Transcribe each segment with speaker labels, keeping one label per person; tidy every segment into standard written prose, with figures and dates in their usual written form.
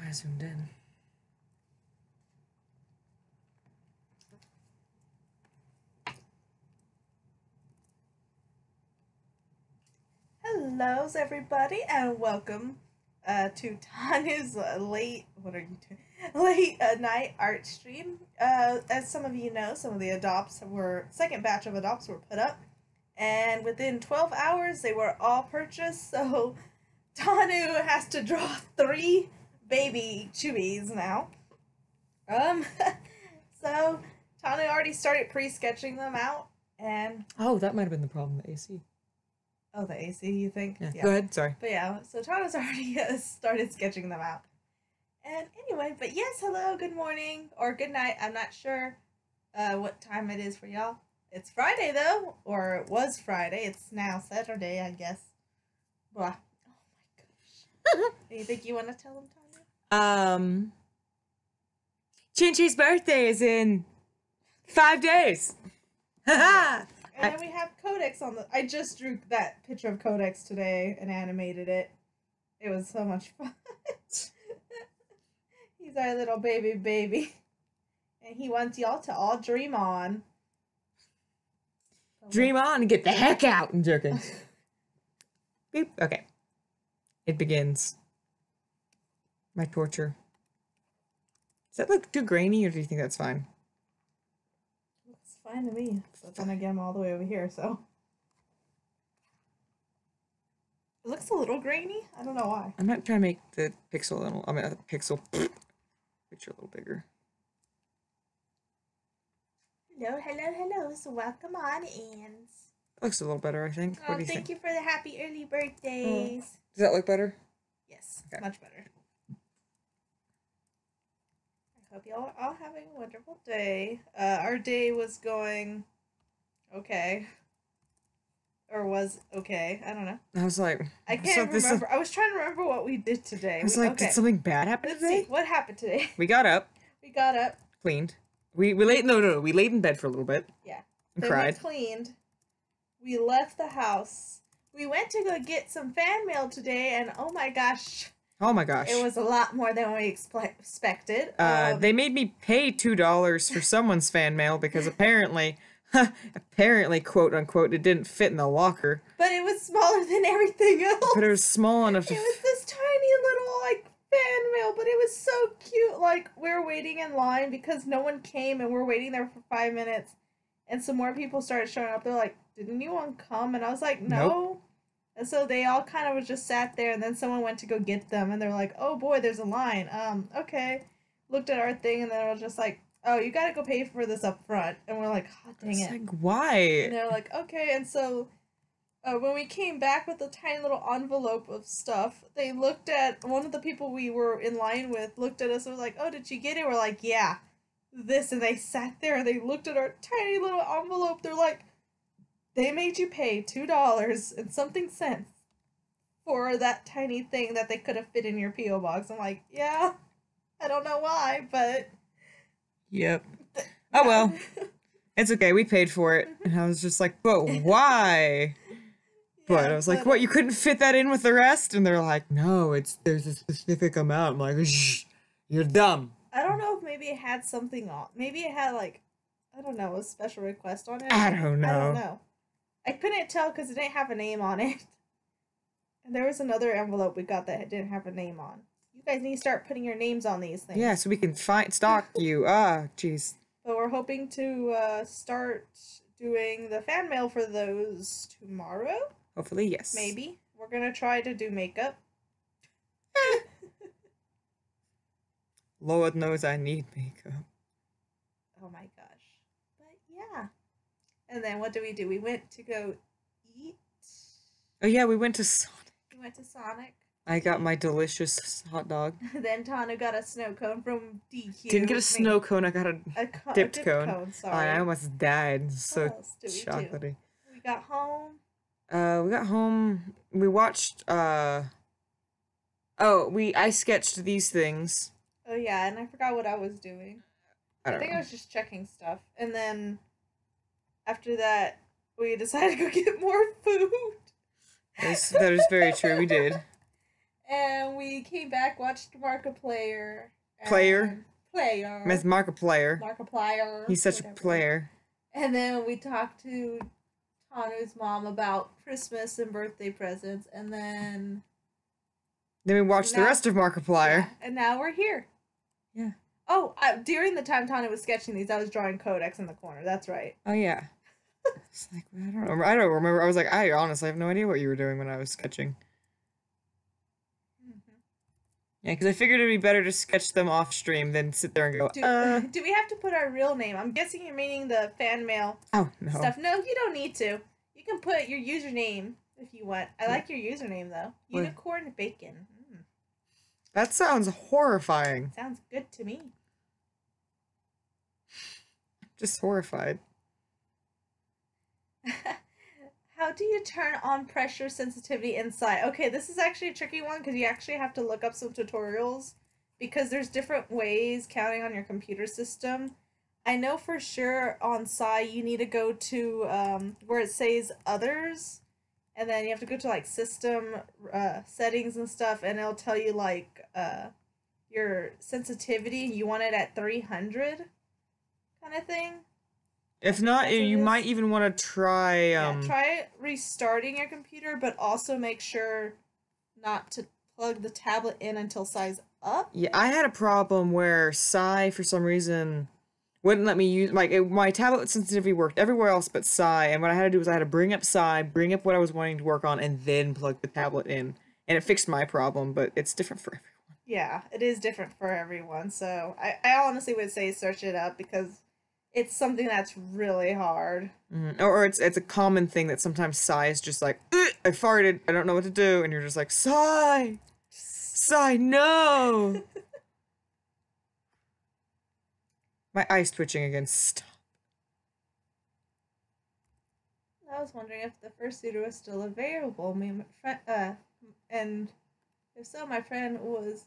Speaker 1: I zoomed in.
Speaker 2: Hello, everybody, and welcome to Tanu's late night art stream. As some of you know, some of the second batch of adopts were put up, and within 12 hours they were all purchased. So Tanu has to draw 3 baby Chibis now. So Tanu already started pre-sketching them out, and
Speaker 1: oh, that might have been the problem. The AC.
Speaker 2: Oh, the AC, you think?
Speaker 1: Yeah. Go ahead, sorry.
Speaker 2: But yeah, so Tanu's already started sketching them out. And anyway, but yes, hello, good morning, or good night. I'm not sure what time it is for y'all. It's Friday, though, or it was Friday. It's now Saturday, I guess. Blah. Oh my gosh. Anything you want to tell them, Tanu?
Speaker 1: Chinchi's birthday is in 5 days. Haha!
Speaker 2: And then we have Codex on the... I just drew that picture of Codex today and animated it. It was so much fun. He's our little baby. And he wants y'all to all dream on.
Speaker 1: Dream on and get the heck out. I'm joking. Beep. Okay. It begins. My torture. Does that look too grainy, or do you think that's fine?
Speaker 2: Looks fine to me. But then again, I'm all the way over here, so... It looks a little grainy. I don't know why.
Speaker 1: I'm not trying to make the pixel a little... I mean, the pixel... picture a little bigger.
Speaker 2: Hello. So welcome on, Anns.
Speaker 1: That looks a little better, I think.
Speaker 2: Oh, thank you for the happy early birthdays.
Speaker 1: Oh. Does that look better?
Speaker 2: Yes, okay. Much better. I hope y'all are all having a wonderful day. Our day was going okay. Or was okay. I don't know.
Speaker 1: I was like...
Speaker 2: I can't remember. I was trying to remember what we did today.
Speaker 1: I was like, did something bad happen today?
Speaker 2: Let's see. What happened today?
Speaker 1: We got up.
Speaker 2: Cleaned.
Speaker 1: We laid... No. We laid in bed for a little bit.
Speaker 2: Yeah.
Speaker 1: And
Speaker 2: then
Speaker 1: cried.
Speaker 2: We cleaned. We left the house. We went to go get some fan mail today, and oh my gosh.
Speaker 1: Oh my gosh.
Speaker 2: It was a lot more than we expected.
Speaker 1: They made me pay $2 for someone's fan mail because apparently, quote unquote, it didn't fit in the locker.
Speaker 2: But it was smaller than everything else.
Speaker 1: But it was small enough to...
Speaker 2: It was this tiny little, fan mail, but it was so cute. We were waiting in line because no one came, and we're waiting there for 5 minutes. And some more people started showing up. They're like, did anyone come? And I was like, no.
Speaker 1: Nope.
Speaker 2: And so they all kind of just sat there, and then someone went to go get them, and they're like, oh boy, there's a line. Okay. Looked at our thing, and then I was just like, oh, you gotta go pay for this up front. And we're like, oh, dang it.
Speaker 1: Like, why?
Speaker 2: And they're like, okay. And so when we came back with a tiny little envelope of stuff, they looked at, one of the people we were in line with looked at us and was like, oh, did you get it? We're like, yeah. This, and they sat there, and they looked at our tiny little envelope. They're like, they made you pay $2 and something cents for that tiny thing that they could have fit in your P.O. box. I'm like, yeah, I don't know why, but...
Speaker 1: Yep. Oh, well. It's okay. We paid for it. And I was just like, but why? But I was like, what, you couldn't fit that in with the rest? And they're like, no, there's a specific amount. I'm like, shh, you're dumb.
Speaker 2: I don't know if maybe it had something on. Maybe it had, I don't know, a special request on it.
Speaker 1: I don't know.
Speaker 2: I couldn't tell because it didn't have a name on it. And there was another envelope we got that didn't have a name on. You guys need to start putting your names on these things.
Speaker 1: Yeah, so we can stalk you. Jeez.
Speaker 2: But we're hoping to start doing the fan mail for those tomorrow.
Speaker 1: Hopefully, yes.
Speaker 2: Maybe. We're going to try to do makeup.
Speaker 1: Lord knows I need makeup.
Speaker 2: Oh my gosh. But yeah. And then what do? We went to go eat.
Speaker 1: Oh yeah, we went to Sonic. I got my delicious hot dog.
Speaker 2: Then Tanu got a snow cone from DQ.
Speaker 1: Didn't get a snow cone, I got a dipped cone.
Speaker 2: Sorry.
Speaker 1: I almost died. So chocolatey.
Speaker 2: We got home.
Speaker 1: We watched, I sketched these things.
Speaker 2: Oh yeah, and I forgot what I was doing. I think I was just checking stuff. And then after that, we decided to go get more food.
Speaker 1: That is very true, we did.
Speaker 2: And we came back, watched Markiplier.
Speaker 1: Player?
Speaker 2: Player.
Speaker 1: Miss Markiplier.
Speaker 2: Markiplier.
Speaker 1: He's such
Speaker 2: whatever.
Speaker 1: a player.
Speaker 2: And then we talked to Tanu's mom about Christmas and birthday presents, and then
Speaker 1: we watched the rest of Markiplier.
Speaker 2: Yeah, and now we're here.
Speaker 1: Yeah.
Speaker 2: Oh, during the time Tanu was sketching these, I was drawing Codex in the corner. That's right.
Speaker 1: Oh, yeah. It's like, I don't remember. I was like, I honestly have no idea what you were doing when I was sketching. Yeah, because I figured it'd be better to sketch them off stream than sit there and go,
Speaker 2: Do we have to put our real name? I'm guessing you're meaning the fan mail stuff. No, you don't need to. You can put your username if you want. I like your username, though.
Speaker 1: What?
Speaker 2: Unicorn Bacon.
Speaker 1: That sounds horrifying.
Speaker 2: Sounds good to me.
Speaker 1: Just horrified.
Speaker 2: How do you turn on pressure sensitivity inside? Okay, this is actually a tricky one because you actually have to look up some tutorials because there's different ways counting on your computer system. I know for sure on Psy you need to go to where it says others, and then you have to go to like system settings and stuff, and it'll tell you like your sensitivity. You want it at 300 kind of thing.
Speaker 1: If not, you might even want to try
Speaker 2: try restarting your computer, but also make sure not to plug the tablet in until Psy's up.
Speaker 1: Yeah, I had a problem where Psy for some reason wouldn't let me use my tablet sensitivity worked everywhere else but Psy, and what I had to do was I had to bring up Psy, bring up what I was wanting to work on, and then plug the tablet in. And it fixed my problem, but it's different for everyone.
Speaker 2: Yeah, it is different for everyone. So I honestly would say search it up because it's something that's really hard.
Speaker 1: Or it's a common thing that sometimes Psy is just like, I farted, I don't know what to do, and you're just like, Psy! Psy, no! My eye's twitching again, stop.
Speaker 2: I was wondering if the fursuiter was still available. I mean, and if so, my friend was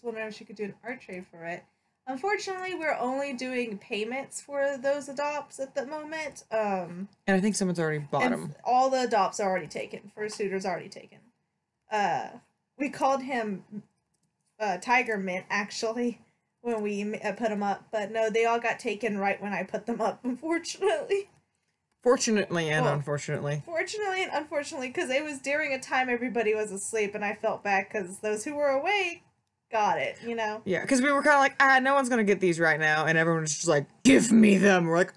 Speaker 2: wondering if she could do an art trade for it. Unfortunately, we're only doing payments for those adopts at the moment.
Speaker 1: And I think someone's already bought them.
Speaker 2: All the adopts are already taken. Fursuiter's already taken. We called him Tiger Mint, actually, when we put them up. But no, they all got taken right when I put them up, unfortunately.
Speaker 1: Fortunately and unfortunately.
Speaker 2: Fortunately and unfortunately, because it was during a time everybody was asleep, and I felt bad because those who were awake got it, you know?
Speaker 1: Yeah, because we were kind of like, no one's going to get these right now. And everyone's just like, give me them. We're like,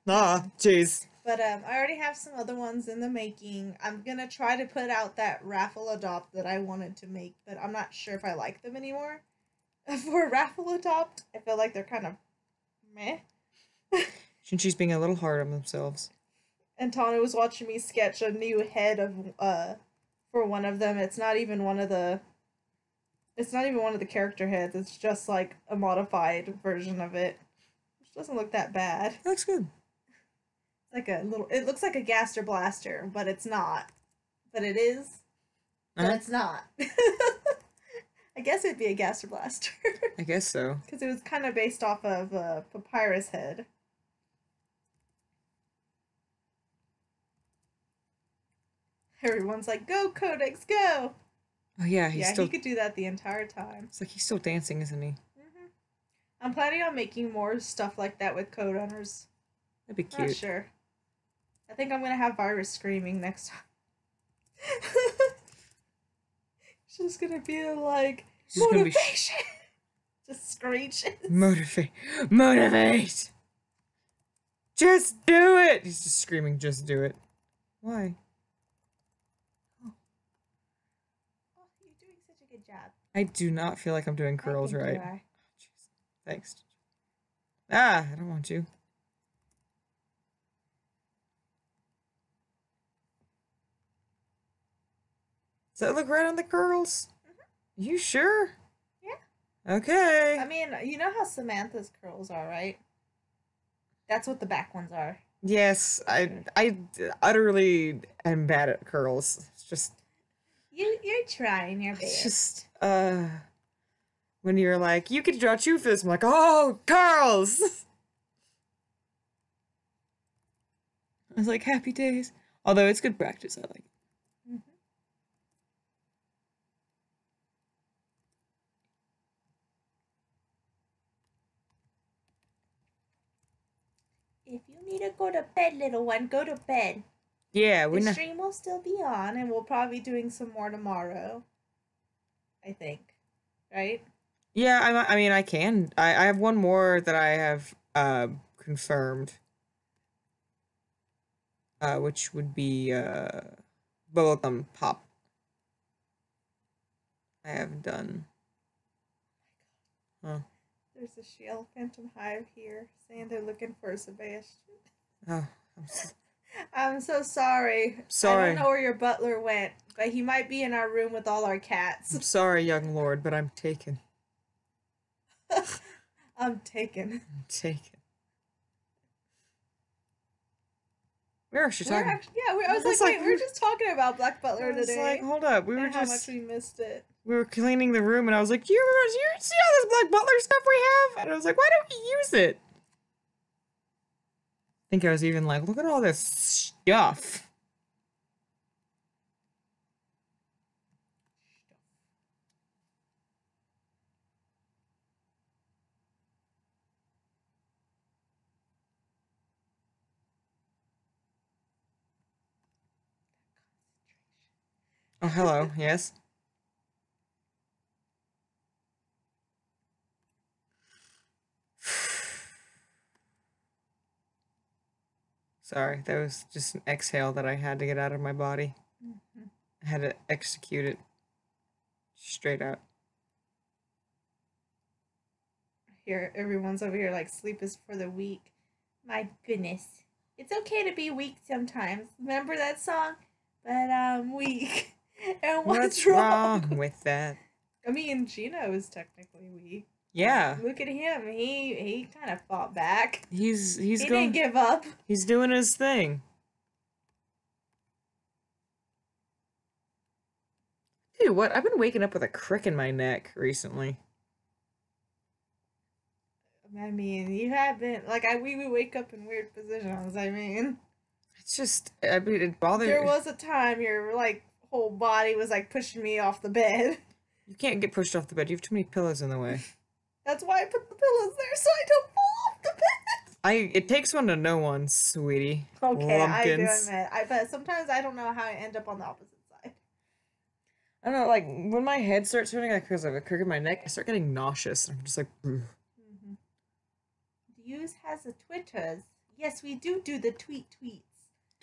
Speaker 1: jeez.
Speaker 2: But I already have some other ones in the making. I'm going to try to put out that raffle adopt that I wanted to make, but I'm not sure if I like them anymore. For a raffle adopt, I feel like they're kind of meh.
Speaker 1: Chinchi's being a little hard on themselves.
Speaker 2: And Tanu was watching me sketch a new head of for one of them. It's not even one of the character heads. It's just like a modified version of it. Which doesn't look that bad.
Speaker 1: It looks good.
Speaker 2: It looks like a Gaster Blaster, but it's not. But it is. But it's not. I guess it'd be a Gaster Blaster.
Speaker 1: I guess so.
Speaker 2: Because it was kind of based off of a Papyrus head. Everyone's like, go, Codex, go!
Speaker 1: Oh, yeah,
Speaker 2: he could do that the entire time.
Speaker 1: It's like he's still dancing, isn't he?
Speaker 2: Mm-hmm. I'm planning on making more stuff like that with Code Runners.
Speaker 1: That'd be cute.
Speaker 2: Not sure. I think I'm going to have Virus screaming next time. She's going to be like, motivation! Just screeching.
Speaker 1: Motivate! Just do it! He's just screaming, just do it. Why?
Speaker 2: Job.
Speaker 1: I do not feel like I'm doing curls right.
Speaker 2: You are.
Speaker 1: Thanks. I don't want to. Does that look right on the curls? Mm-hmm. You sure?
Speaker 2: Yeah.
Speaker 1: Okay.
Speaker 2: I mean, you know how Samantha's curls are, right? That's what the back ones are.
Speaker 1: Yes, I utterly am bad at curls. It's just...
Speaker 2: You're trying your best.
Speaker 1: It's just, when you're like, you could draw two for this, I'm like, oh, curls! I was like, happy days. Although it's good practice, I like it.
Speaker 2: need to go to bed, little one. Go to bed.
Speaker 1: Yeah,
Speaker 2: The stream will still be on, and we'll probably be doing some more tomorrow. I think. Right?
Speaker 1: Yeah, I mean, I can. I have one more that I have confirmed. Which would be bubblegum pop. I have done. Huh.
Speaker 2: There's a Shell Phantom Hive here saying they're looking for Sebastian.
Speaker 1: Oh,
Speaker 2: I'm so sorry.
Speaker 1: Sorry.
Speaker 2: I don't know where your butler went, but he might be in our room with all our cats.
Speaker 1: I'm sorry, young lord, but I'm taken.
Speaker 2: I'm taken.
Speaker 1: I'm taken. Where are she talking?
Speaker 2: I was like, wait, we were just talking about Black Butler today.
Speaker 1: Like, hold up, we were
Speaker 2: and
Speaker 1: just
Speaker 2: how much we missed it.
Speaker 1: We were cleaning the room, and I was like, you see all this Black Butler stuff we have? And I was like, why don't we use it? I think I was even like, look at all this stuff. Oh, hello, yes. Sorry, that was just an exhale that I had to get out of my body. I had to execute it straight out.
Speaker 2: Here, everyone's over here like sleep is for the weak. My goodness. It's okay to be weak sometimes. Remember that song? But I'm weak. And what's wrong
Speaker 1: with that?
Speaker 2: I mean, Gino is technically weak.
Speaker 1: Yeah.
Speaker 2: Look at him. He kind of fought back.
Speaker 1: He
Speaker 2: didn't give up.
Speaker 1: He's doing his thing. Dude, what? I've been waking up with a crick in my neck recently.
Speaker 2: I mean, you have been like we would wake up in weird positions. I mean,
Speaker 1: it's just it bothers.
Speaker 2: There was a time your like whole body was like pushing me off the bed.
Speaker 1: You can't get pushed off the bed. You have too many pillows in the way.
Speaker 2: That's why I put the pillows there so I don't fall off the bed.
Speaker 1: It takes one to know one, sweetie.
Speaker 2: Okay,
Speaker 1: Lumpkins.
Speaker 2: I do admit. But sometimes I don't know how I end up on the opposite side.
Speaker 1: I don't know, like when my head starts hurting, like because of a crick in my neck, I start getting nauseous. And I'm just like,
Speaker 2: mm-hmm. Hughes has a Twitters. Yes, we do the tweets.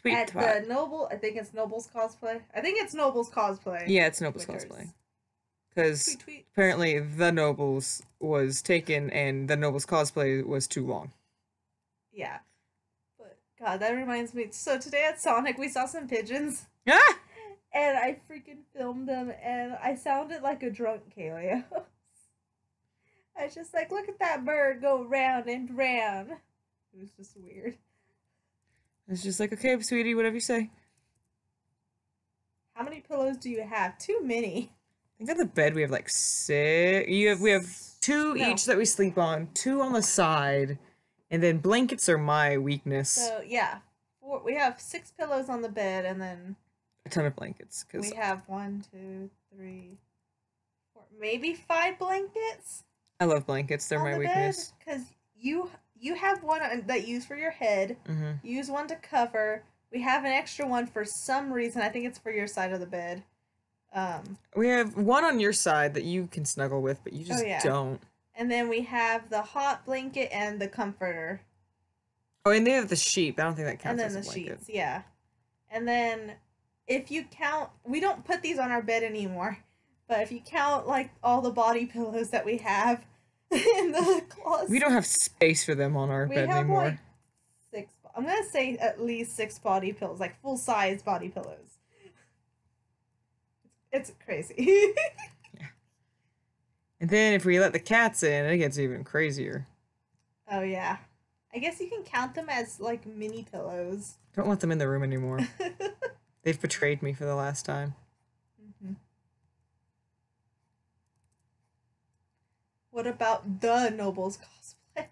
Speaker 2: At the Noble, I think it's TheNoblesCosplay. I think it's TheNoblesCosplay.
Speaker 1: Yeah, it's TheNoblesCosplay. Because apparently The Nobles was taken and TheNoblesCosplay was too long.
Speaker 2: Yeah. But, God, that reminds me. So today at Sonic, we saw some pigeons.
Speaker 1: Ah!
Speaker 2: And I freaking filmed them, and I sounded like a drunk Kalia. I was just like, look at that bird go round and round. It was just weird.
Speaker 1: It's just like, okay, sweetie, whatever you say.
Speaker 2: How many pillows do you have? Too many.
Speaker 1: I think on the bed we have like 6. We have 2 each that we sleep on, 2 on the side, and then blankets are my weakness.
Speaker 2: So yeah, we have 6 pillows on the bed, and then
Speaker 1: a ton of blankets.
Speaker 2: We have 1, 2, 3, 4, maybe 5 blankets.
Speaker 1: I love blankets. They're my weakness.
Speaker 2: Because you have one that you use for your head.
Speaker 1: Mm-hmm.
Speaker 2: You use one to cover. We have an extra one for some reason. I think it's for your side of the bed.
Speaker 1: We have one on your side that you can snuggle with, but you just don't.
Speaker 2: And then we have the hot blanket and the comforter.
Speaker 1: Oh, and they have the sheet. I don't think that counts as a blanket.
Speaker 2: And then the sheets, yeah. And then if you count, we don't put these on our bed anymore, but if you count like all the body pillows that we have in the closet,
Speaker 1: we don't have space for them on our bed anymore.
Speaker 2: Like 6. I'm gonna say at least 6 body pillows, like full size body pillows. It's crazy.
Speaker 1: Yeah. And then if we let the cats in, it gets even crazier.
Speaker 2: Oh yeah. I guess you can count them as like mini pillows.
Speaker 1: Don't want them in the room anymore. They've betrayed me for the last time.
Speaker 2: Mm-hmm. What about TheNoblesCosplay?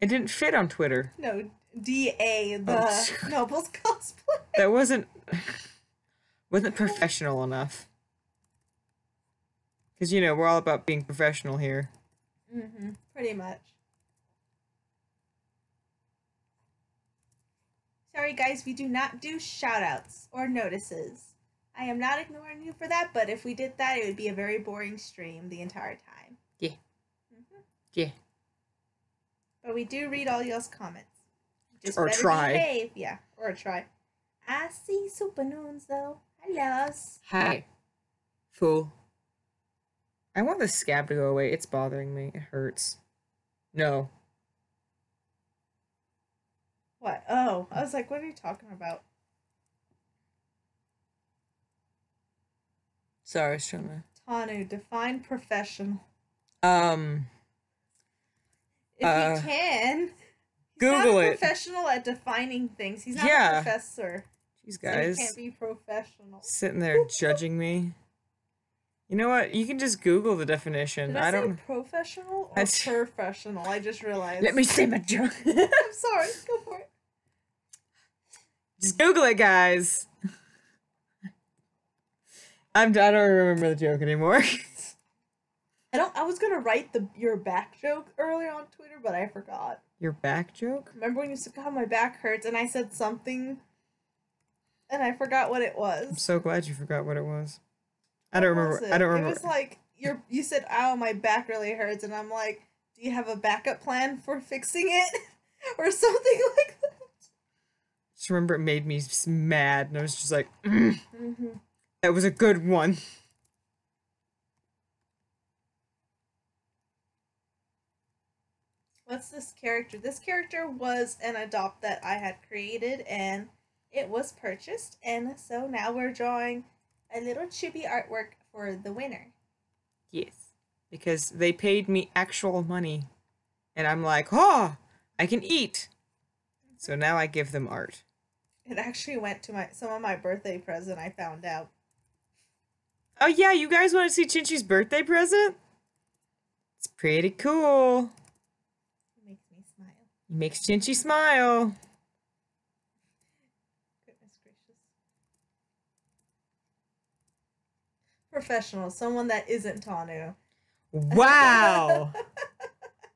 Speaker 1: It didn't fit on Twitter.
Speaker 2: No, TheNoblesCosplay.
Speaker 1: That wasn't professional enough. Because, you know, we're all about being professional here.
Speaker 2: Mm-hmm. Pretty much. Sorry guys, we do not do shoutouts or notices. I am not ignoring you for that, but if we did that, it would be a very boring stream the entire time.
Speaker 1: Yeah. Yeah.
Speaker 2: But we do read all y'all's comments. Just
Speaker 1: or
Speaker 2: better
Speaker 1: try.
Speaker 2: behave. Yeah, or try. I see super noons though. Hello.
Speaker 1: Hi. Fool. I want the scab to go away. It's bothering me. It hurts. No.
Speaker 2: What? Oh, I was like, what are you talking about?
Speaker 1: Sorry, I was trying to...
Speaker 2: Tanu, define professional.
Speaker 1: If
Speaker 2: If you can.
Speaker 1: Google
Speaker 2: not
Speaker 1: it.
Speaker 2: Professional at defining things. He's not a professor.
Speaker 1: Jeez, guys.
Speaker 2: So he can't be professional.
Speaker 1: Sitting there judging me. You know what? You can just Google the definition.
Speaker 2: Did I
Speaker 1: don't
Speaker 2: say professional or professional? I just realized.
Speaker 1: Let me say my joke.
Speaker 2: I'm sorry. Go for it.
Speaker 1: Just Google it, guys. I don't remember the joke anymore.
Speaker 2: I was gonna write your back joke earlier on Twitter, but I forgot.
Speaker 1: Your back joke?
Speaker 2: Remember when you said, God, my back hurts, and I said something, and I forgot what it was.
Speaker 1: I'm so glad you forgot what it was. I don't remember.
Speaker 2: It was like you said, "Ow, my back really hurts," and I'm like, "Do you have a backup plan for fixing it?" or something like that.
Speaker 1: Just remember, it made me mad, and I was just like, that was a good one.
Speaker 2: What's this character? This character was an adopt that I had created, and it was purchased, and so now we're drawing a little chibi artwork for the winner.
Speaker 1: Yes, because they paid me actual money, and I'm like, oh, I can eat. So now I give them art.
Speaker 2: It actually went to some of my birthday present, I found out.
Speaker 1: Oh yeah, you guys want to see Chinchi's birthday present? It's pretty cool. It makes Chinchi smile.
Speaker 2: Goodness gracious. Professional, someone that isn't Tanu.
Speaker 1: Wow.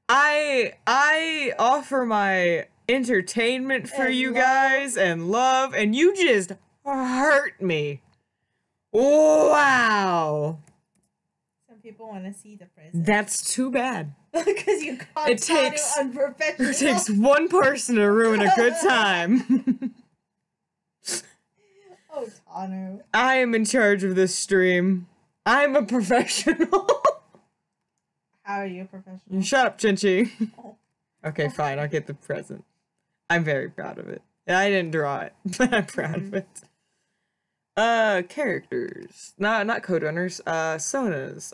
Speaker 1: I offer my entertainment for you guys and love, and you just hurt me. Wow.
Speaker 2: Some people want to see the present.
Speaker 1: That's too bad.
Speaker 2: Because you called Tanu unprofessional.
Speaker 1: It takes one person to ruin a good time.
Speaker 2: Oh, Tanu.
Speaker 1: I am in charge of this stream. I'm a professional.
Speaker 2: How are you a professional?
Speaker 1: Shut up, Chinchi.
Speaker 2: Oh.
Speaker 1: Okay, fine. I'll get the present. I'm very proud of it. I didn't draw it, but I'm proud of it. Characters. Not co-runners. Sonas.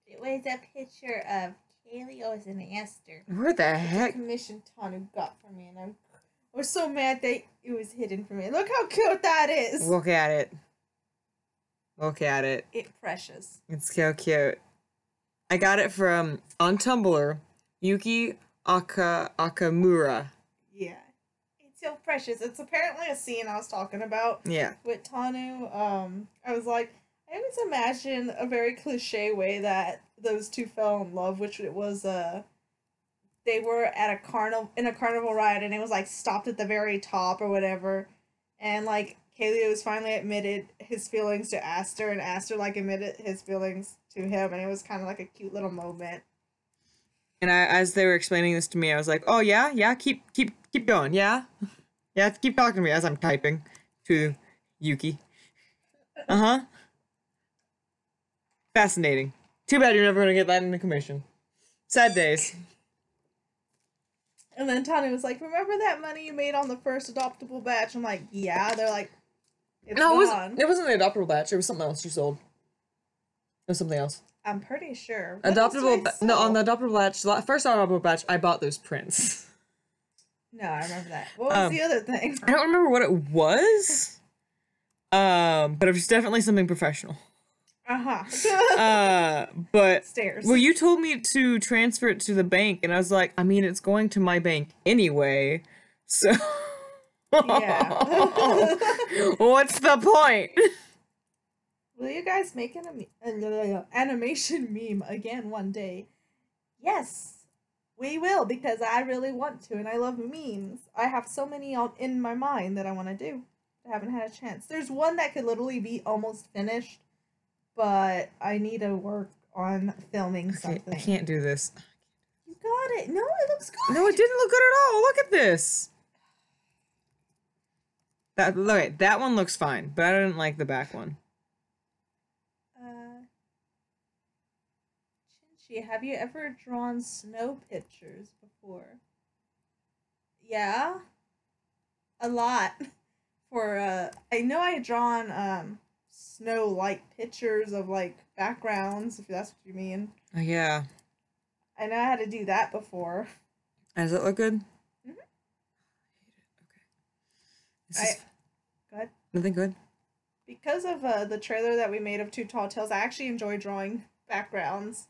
Speaker 2: It was a picture of Kaylee's and Esther.
Speaker 1: Where the heck?
Speaker 2: Commission Tanu got for me, and I was so mad that it was hidden from me. Look how cute that is.
Speaker 1: Look at it. Look at it.
Speaker 2: It's precious.
Speaker 1: It's so cute. I got it from, on Tumblr, Yuki Akamura.
Speaker 2: Yeah. It's so precious. It's apparently a scene I was talking about.
Speaker 1: Yeah.
Speaker 2: With Tanu. I was like, I always imagine a very cliche way that those two fell in love, which it was, they were at a carnival ride, and it was, like, stopped at the very top or whatever, and, like, Kaylee's finally admitted his feelings to Aster, and Aster, like, admitted his feelings to him, and it was kind of like a cute little moment.
Speaker 1: And as they were explaining this to me, I was like, oh, yeah, keep going, yeah? Yeah, keep talking to me as I'm typing to Yuki. Uh-huh. Fascinating. Too bad you're never gonna get that in the commission. Sad days.
Speaker 2: And then Tanu was like, remember that money you made on the first adoptable batch? I'm like, yeah. They're like, it's gone.
Speaker 1: It wasn't the adoptable batch. It was something else you sold. It was something else.
Speaker 2: I'm pretty sure.
Speaker 1: On the adoptable batch, first adoptable batch, I bought those prints.
Speaker 2: No, I remember that. What was the other thing?
Speaker 1: I don't remember what it was. But it was definitely something professional. But
Speaker 2: stairs.
Speaker 1: Well, you told me to transfer it to the bank, and I was like, I mean, it's going to my bank anyway, so
Speaker 2: yeah.
Speaker 1: What's the point?
Speaker 2: Will you guys make an animation meme again one day? Yes. We will, because I really want to, and I love memes. I have so many in my mind that I want to do. I haven't had a chance. There's one that could literally be almost finished, but I need to work on filming something.
Speaker 1: I can't do this.
Speaker 2: You got it. No, it looks good.
Speaker 1: No, it didn't look good at all. Look at this. That one looks fine, but I didn't like the back one.
Speaker 2: Chinchi, have you ever drawn snow pictures before? Yeah, a lot. I know I had drawn snow like pictures of like backgrounds, if that's what you mean.
Speaker 1: Oh, yeah.
Speaker 2: I know I had to do that before.
Speaker 1: Does it look good?
Speaker 2: Mhm.
Speaker 1: Okay.
Speaker 2: Good.
Speaker 1: Nothing good.
Speaker 2: Because of the trailer that we made of Two Tall Tales, I actually enjoy drawing backgrounds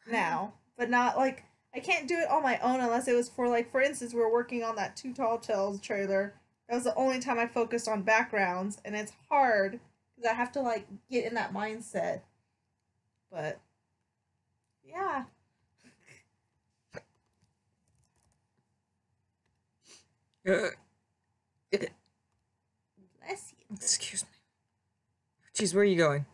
Speaker 2: now, but not like I can't do it on my own unless it was for like, for instance, we're working on that Two Tall Tales trailer. That was the only time I focused on backgrounds, and it's hard because I have to like get in that mindset. But yeah.
Speaker 1: Bless
Speaker 2: Bless you.
Speaker 1: Excuse me. Jeez, where are you going?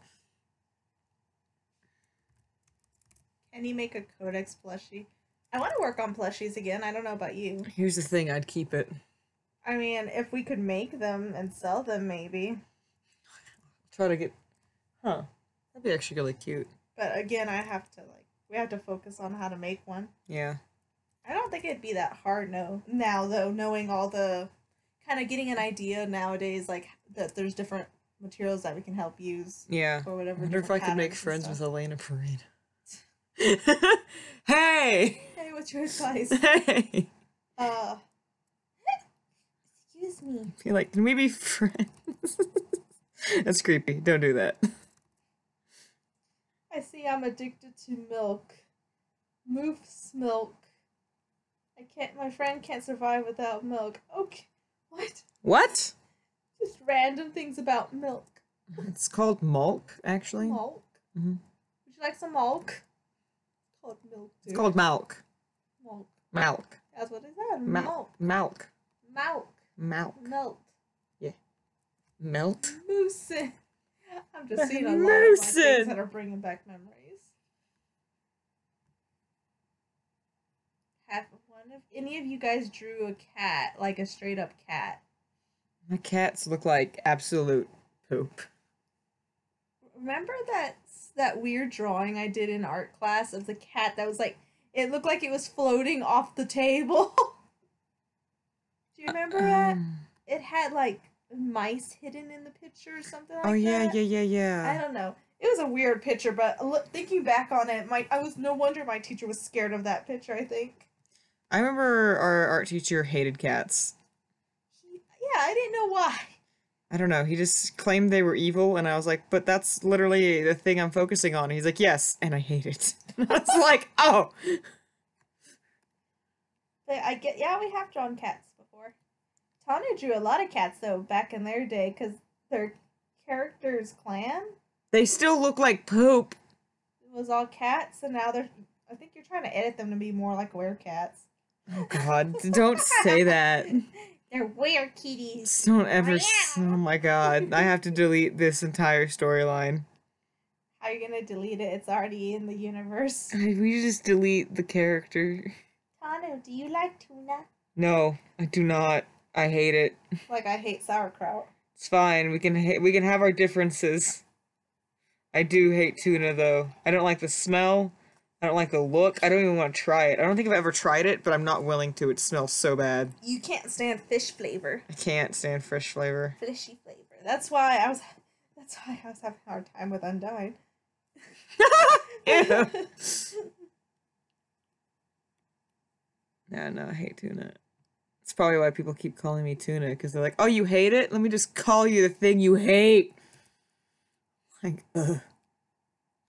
Speaker 2: Can you make a Codex plushie? I want to work on plushies again. I don't know about you.
Speaker 1: Here's the thing, I'd keep it.
Speaker 2: I mean, if we could make them and sell them, maybe.
Speaker 1: Try to get... Huh. That'd be actually really cute.
Speaker 2: But again, we have to focus on how to make one.
Speaker 1: Yeah.
Speaker 2: I don't think it'd be that hard now, though, knowing all the... Kind of getting an idea nowadays, like, that there's different materials that we can help use.
Speaker 1: Yeah.
Speaker 2: Or whatever.
Speaker 1: I wonder if I could make friends with Elena Parade. Hey!
Speaker 2: Hey, what's your advice?
Speaker 1: Hey!
Speaker 2: Excuse me.
Speaker 1: I feel like, can we be friends? That's creepy. Don't do that.
Speaker 2: I see I'm addicted to milk. Moose milk. My friend can't survive without milk. Okay. What?
Speaker 1: What?
Speaker 2: Just random things about milk.
Speaker 1: It's called milk, actually.
Speaker 2: Milk?
Speaker 1: Mm-hmm.
Speaker 2: Would you like some milk? It's called milk, dude.
Speaker 1: It's called milk.
Speaker 2: Milk.
Speaker 1: Milk.
Speaker 2: That's what it said.
Speaker 1: Milk.
Speaker 2: Milk.
Speaker 1: Milk.
Speaker 2: Milk.
Speaker 1: Milk.
Speaker 2: Melt.
Speaker 1: Yeah. Melt?
Speaker 2: Moosin. I'm just seeing a lot of like, things that are bringing back memories. Have any of you guys drew a cat, like a straight up cat?
Speaker 1: My cats look like absolute poop.
Speaker 2: Remember that weird drawing I did in art class of the cat that was like, it looked like it was floating off the table? Do you remember that? It had like mice hidden in the picture or something like that.
Speaker 1: Oh yeah, yeah.
Speaker 2: I don't know. It was a weird picture, but thinking back on it, no wonder my teacher was scared of that picture, I think.
Speaker 1: I remember our art teacher hated cats.
Speaker 2: Yeah, I didn't know why.
Speaker 1: I don't know. He just claimed they were evil, and I was like, but that's literally the thing I'm focusing on. He's like, yes, and I hate it. I was like, oh.
Speaker 2: But we have drawn cats before. Tanu drew a lot of cats, though, back in their day, because their character's clan...
Speaker 1: They still look like poop.
Speaker 2: It was all cats, and now I think you're trying to edit them to be more like werecats.
Speaker 1: Oh god, don't say that.
Speaker 2: They're were-kitties.
Speaker 1: Don't ever... Oh my god, I have to delete this entire storyline.
Speaker 2: How are you gonna delete it? It's already in the universe.
Speaker 1: We just delete the character.
Speaker 2: Tanu, do you like tuna?
Speaker 1: No, I do not. I hate it.
Speaker 2: Like I hate sauerkraut.
Speaker 1: It's fine. We can have our differences. I do hate tuna though. I don't like the smell. I don't like the look. I don't even want to try it. I don't think I've ever tried it, but I'm not willing to. It smells so bad.
Speaker 2: You can't stand fish flavor.
Speaker 1: I can't stand fish flavor.
Speaker 2: Fishy flavor. That's why I was having a hard time with Undyne.
Speaker 1: Ew. No, I hate tuna. That's probably why people keep calling me tuna, because they're like, oh, you hate it? Let me just call you the thing you hate. Like, ugh.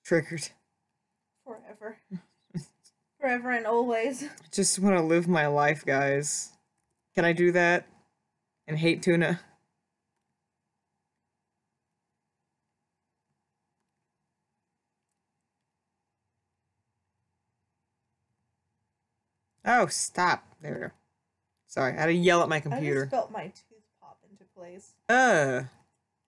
Speaker 1: Triggered.
Speaker 2: Forever. Forever and always.
Speaker 1: I just want to live my life, guys. Can I do that? And hate tuna? Oh, stop. There we go. Sorry, I had to yell at my
Speaker 2: I
Speaker 1: computer.
Speaker 2: just felt my tooth pop into place.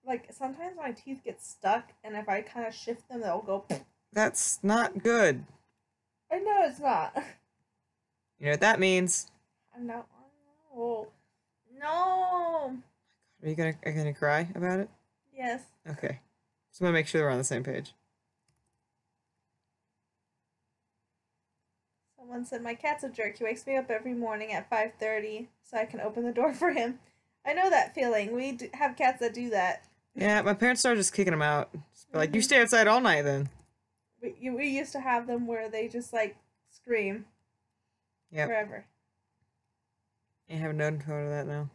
Speaker 2: Like, sometimes my teeth get stuck, and if I kind of shift them, they'll go...
Speaker 1: That's not good.
Speaker 2: I know it's not.
Speaker 1: You know what that means?
Speaker 2: I'm not... Oh, no!
Speaker 1: Are you gonna cry about it?
Speaker 2: Yes.
Speaker 1: Okay. Just want to make sure we're on the same page.
Speaker 2: Someone said, my cat's a jerk. He wakes me up every morning at 5:30 so I can open the door for him. I know that feeling. We have cats that do that.
Speaker 1: Yeah, my parents started just kicking them out. Like, you stay outside all night then.
Speaker 2: We used to have them where they just, like, scream.
Speaker 1: Yep.
Speaker 2: Forever.
Speaker 1: I have no control of that now.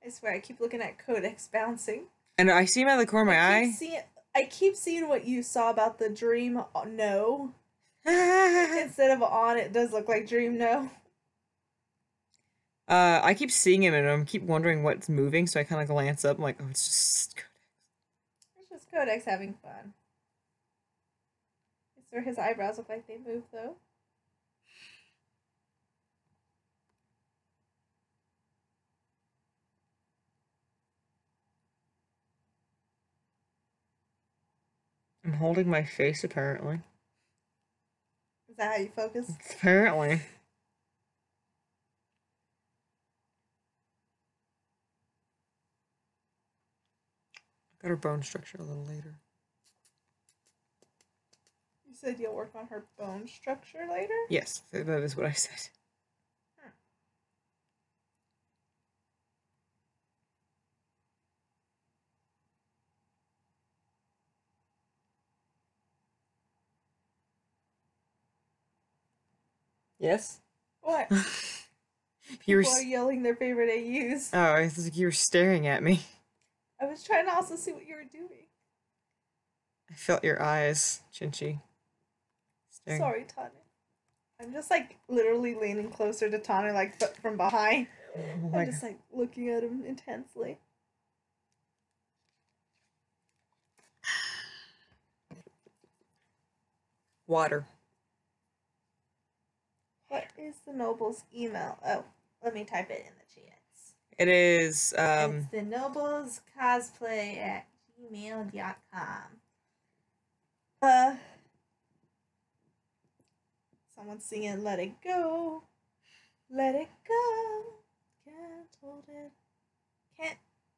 Speaker 2: I swear, I keep looking at Codex bouncing.
Speaker 1: And I see him out of the corner of my eye.
Speaker 2: I keep seeing what you saw about the dream no. Instead of on, it does look like dream no.
Speaker 1: I keep seeing him and I keep wondering what's moving, so I kind of glance up. I'm like, oh, it's just Codex.
Speaker 2: It's just Codex having fun. I swear his eyebrows look like they move, though.
Speaker 1: I'm holding my face, apparently.
Speaker 2: Is that how you focus?
Speaker 1: Apparently. Got her bone structure a little later.
Speaker 2: You said you'll work on her bone structure later?
Speaker 1: Yes, that is what I said. Yes?
Speaker 2: What?
Speaker 1: You were
Speaker 2: People are yelling their favorite AUs.
Speaker 1: Oh, I was like, you were staring at me.
Speaker 2: I was trying to also see what you were doing.
Speaker 1: I felt your eyes, Chinchi. Staring.
Speaker 2: Sorry, Tanu. I'm just like literally leaning closer to Tanu, like from behind.
Speaker 1: Oh
Speaker 2: I'm just like looking at him intensely.
Speaker 1: Water.
Speaker 2: What is the Nobles email? Oh, let me type it in the chats.
Speaker 1: It is,
Speaker 2: It's TheNoblesCosplay at gmail.com. Someone's singing Let It Go. Let it go. Can't hold it.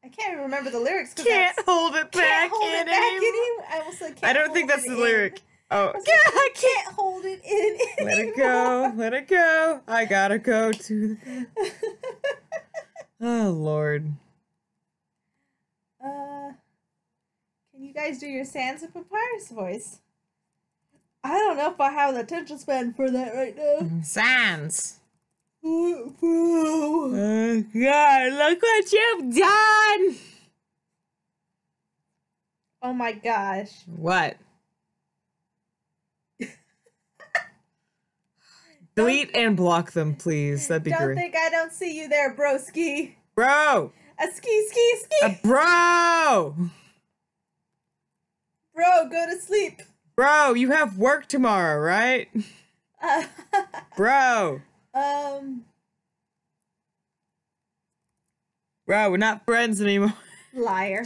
Speaker 2: I can't even remember the lyrics.
Speaker 1: Can't hold it back
Speaker 2: anymore. I almost said can't
Speaker 1: I don't think that's the lyric. Oh.
Speaker 2: I can't hold it in
Speaker 1: Let it go. Let it go. I gotta go to the... Oh, Lord.
Speaker 2: Can you guys do your Sans and Papyrus voice? I don't know if I have the attention span for that right now.
Speaker 1: Sans.
Speaker 2: Oh,
Speaker 1: God, look what you've done!
Speaker 2: oh my gosh.
Speaker 1: What? Delete and block them, please. That'd be
Speaker 2: Don't
Speaker 1: great.
Speaker 2: think I don't see you there, broski.
Speaker 1: Bro!
Speaker 2: A ski.
Speaker 1: Bro!
Speaker 2: Bro, go to sleep.
Speaker 1: Bro, you have work tomorrow, right? Bro! Bro, we're not friends anymore.
Speaker 2: Liar.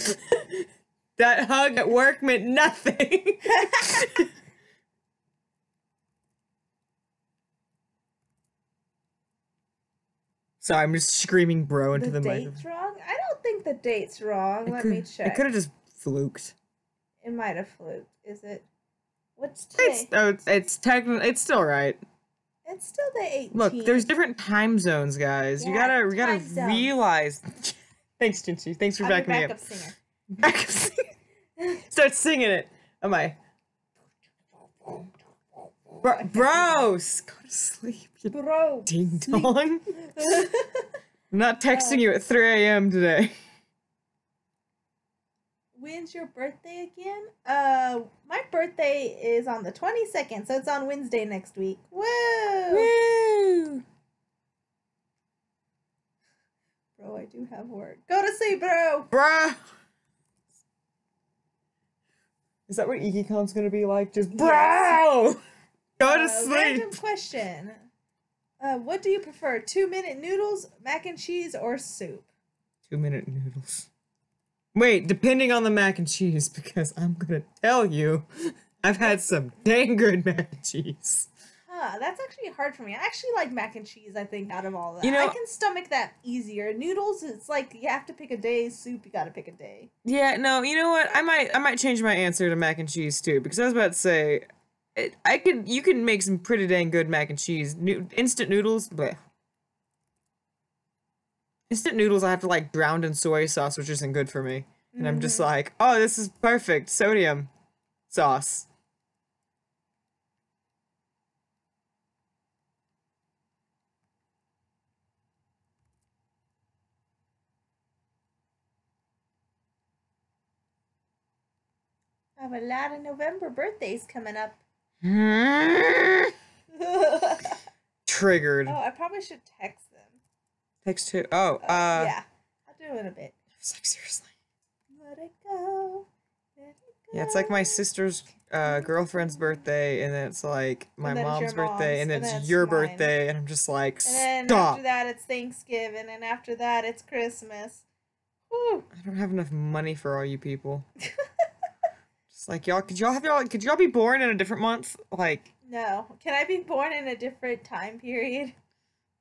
Speaker 1: That hug at work meant nothing. Sorry, I'm just screaming bro into the microphone.
Speaker 2: The date's wrong? I don't think the date's wrong. Let me check.
Speaker 1: It could have just fluked.
Speaker 2: It might have fluked. Is it? What's today?
Speaker 1: It's technically, it's still right.
Speaker 2: It's still the 18th.
Speaker 1: Look, there's different time zones, guys.
Speaker 2: Yeah,
Speaker 1: we gotta realize. Thanks, Chinchi. Thanks for backing me up.
Speaker 2: Backup singer.
Speaker 1: Backup singer. Start singing it. Am I? Bros, go to sleep. You
Speaker 2: Bro.
Speaker 1: ding dong. I'm not texting you at 3 a.m. today.
Speaker 2: When's your birthday again? My birthday is on the 22nd, so it's on Wednesday next week. Woo!
Speaker 1: Woo!
Speaker 2: Bro, I do have work. Go to sleep, bro!
Speaker 1: Bruh! Is that what EkiCon's gonna be like? Just, bro! Yes. Go to sleep!
Speaker 2: Random question. What do you prefer? 2-minute noodles, mac and cheese, or soup?
Speaker 1: 2-minute noodles. Wait, depending on the mac and cheese, because I'm gonna tell you, I've had some dang good mac and cheese.
Speaker 2: That's actually hard for me. I actually like mac and cheese, I think, out of all that.
Speaker 1: You know,
Speaker 2: I can stomach that easier. Noodles, it's like you have to pick a day. Soup, you gotta pick a day.
Speaker 1: Yeah, no, you know what? I might change my answer to mac and cheese too, because I was about to say, you can make some pretty dang good mac and cheese. Instant noodles, but instant noodles I have to like drown in soy sauce, which isn't good for me. And I'm just like, oh, this is perfect. Sodium sauce.
Speaker 2: I have a lot of November birthdays coming up.
Speaker 1: Triggered.
Speaker 2: Oh, I probably should text them.
Speaker 1: Text who? Oh,
Speaker 2: yeah. I'll do it in a bit.
Speaker 1: It's like, seriously.
Speaker 2: Let it go. Let it go.
Speaker 1: Yeah, it's like my sister's girlfriend's birthday, and then it's like my mom's birthday, and then it's your birthday, and I'm just like, stop.
Speaker 2: And then after that, it's Thanksgiving, and after that, it's Christmas. Whew.
Speaker 1: I don't have enough money for all you people. Just like, y'all, could y'all be born in a different month? Like,
Speaker 2: no. Can I be born in a different time period?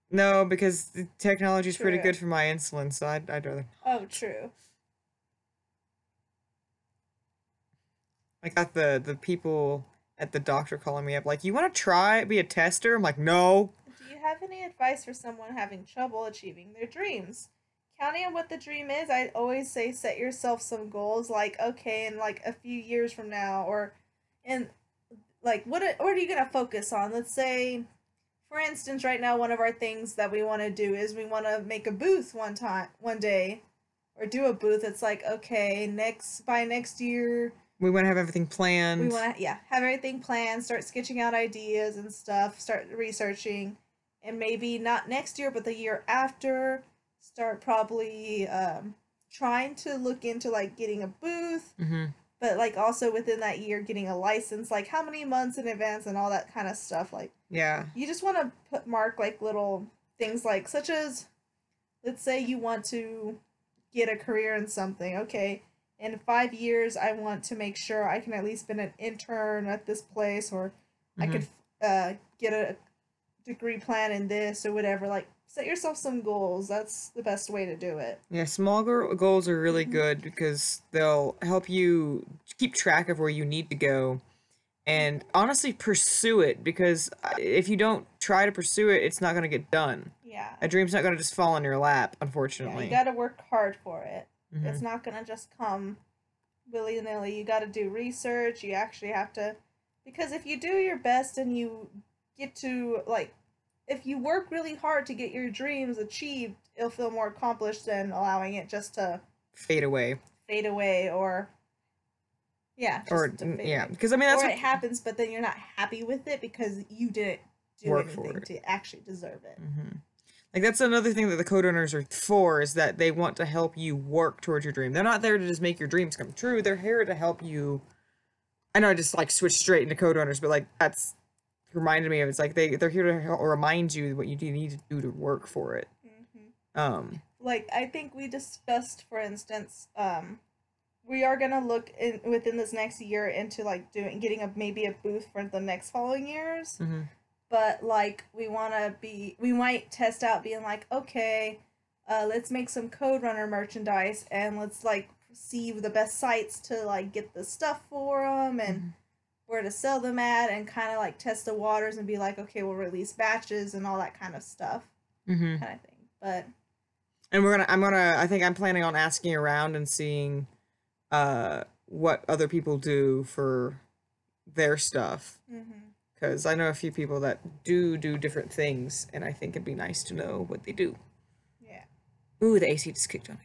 Speaker 1: No, because the technology's pretty good for my insulin, so I'd rather.
Speaker 2: Oh, true.
Speaker 1: I got the people at the doctor calling me up, like, you want to be a tester? I'm like, no.
Speaker 2: Do you have any advice for someone having trouble achieving their dreams? Counting on what the dream is, I always say set yourself some goals, like, okay, in like a few years from now, or in like what are you gonna focus on? Let's say, for instance, right now one of our things that we want to do is we want to make a booth one day, or do a booth. It's like, okay, by next year
Speaker 1: we want to have everything planned.
Speaker 2: We want to have everything planned, start sketching out ideas and stuff, start researching, and maybe not next year but the year after start probably trying to look into like getting a booth, but like also within that year getting a license, like how many months in advance and all that kind of stuff. Like,
Speaker 1: yeah,
Speaker 2: you just want to mark like little things, like such as, let's say you want to get a career in something. Okay, in 5 years I want to make sure I can at least been an intern at this place, or I could get a degree plan in this or whatever. Like, set yourself some goals. That's the best way to do it.
Speaker 1: Yeah, small goals are really good because they'll help you keep track of where you need to go and honestly pursue it, because if you don't try to pursue it, it's not going to get done.
Speaker 2: Yeah.
Speaker 1: A dream's not going to just fall in your lap, unfortunately.
Speaker 2: Yeah, you got to work hard for it. It's not going to just come willy-nilly. You got to do research. You actually have to, because if you do your best and you get to, like, if you work really hard to get your dreams achieved, it'll feel more accomplished than allowing it just to
Speaker 1: fade away,
Speaker 2: or
Speaker 1: because I mean that's
Speaker 2: or it happens, but then you're not happy with it because you didn't do anything to actually deserve it.
Speaker 1: Like, that's another thing that the code owners are for, is that they want to help you work towards your dream. They're not there to just make your dreams come true. They're here to help you. I know I just like switched straight into code owners, but like that's reminded me of, it's like they're here to help remind you what you need to do to work for it.
Speaker 2: Like, I think we discussed, for instance, we are gonna look within this next year into like getting maybe a booth for the next following years. But like we might test out being like, okay, let's make some Code Runner merchandise, and let's like see the best sites to like get the stuff for them and where to sell them at, and kind of like test the waters and be like, okay, we'll release batches and all that kind of stuff, kind of thing. But
Speaker 1: I think I'm planning on asking around and seeing what other people do for their stuff. Because I know a few people that do different things, and I think it'd be nice to know what they do.
Speaker 2: Yeah.
Speaker 1: Ooh, the AC just kicked on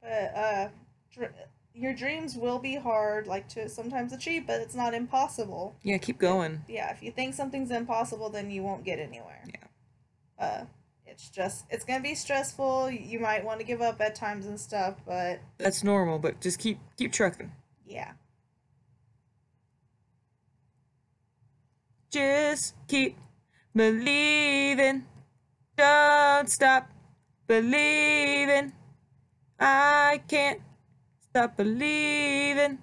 Speaker 2: again. But your dreams will be hard, like, to sometimes achieve, but it's not impossible.
Speaker 1: Yeah, keep going.
Speaker 2: If you think something's impossible, then you won't get anywhere.
Speaker 1: Yeah.
Speaker 2: it's gonna be stressful. You might want to give up at times and stuff, but
Speaker 1: That's normal, but just keep trucking.
Speaker 2: yeah.
Speaker 1: Just keep believing. Don't stop believing. I can't stop believing.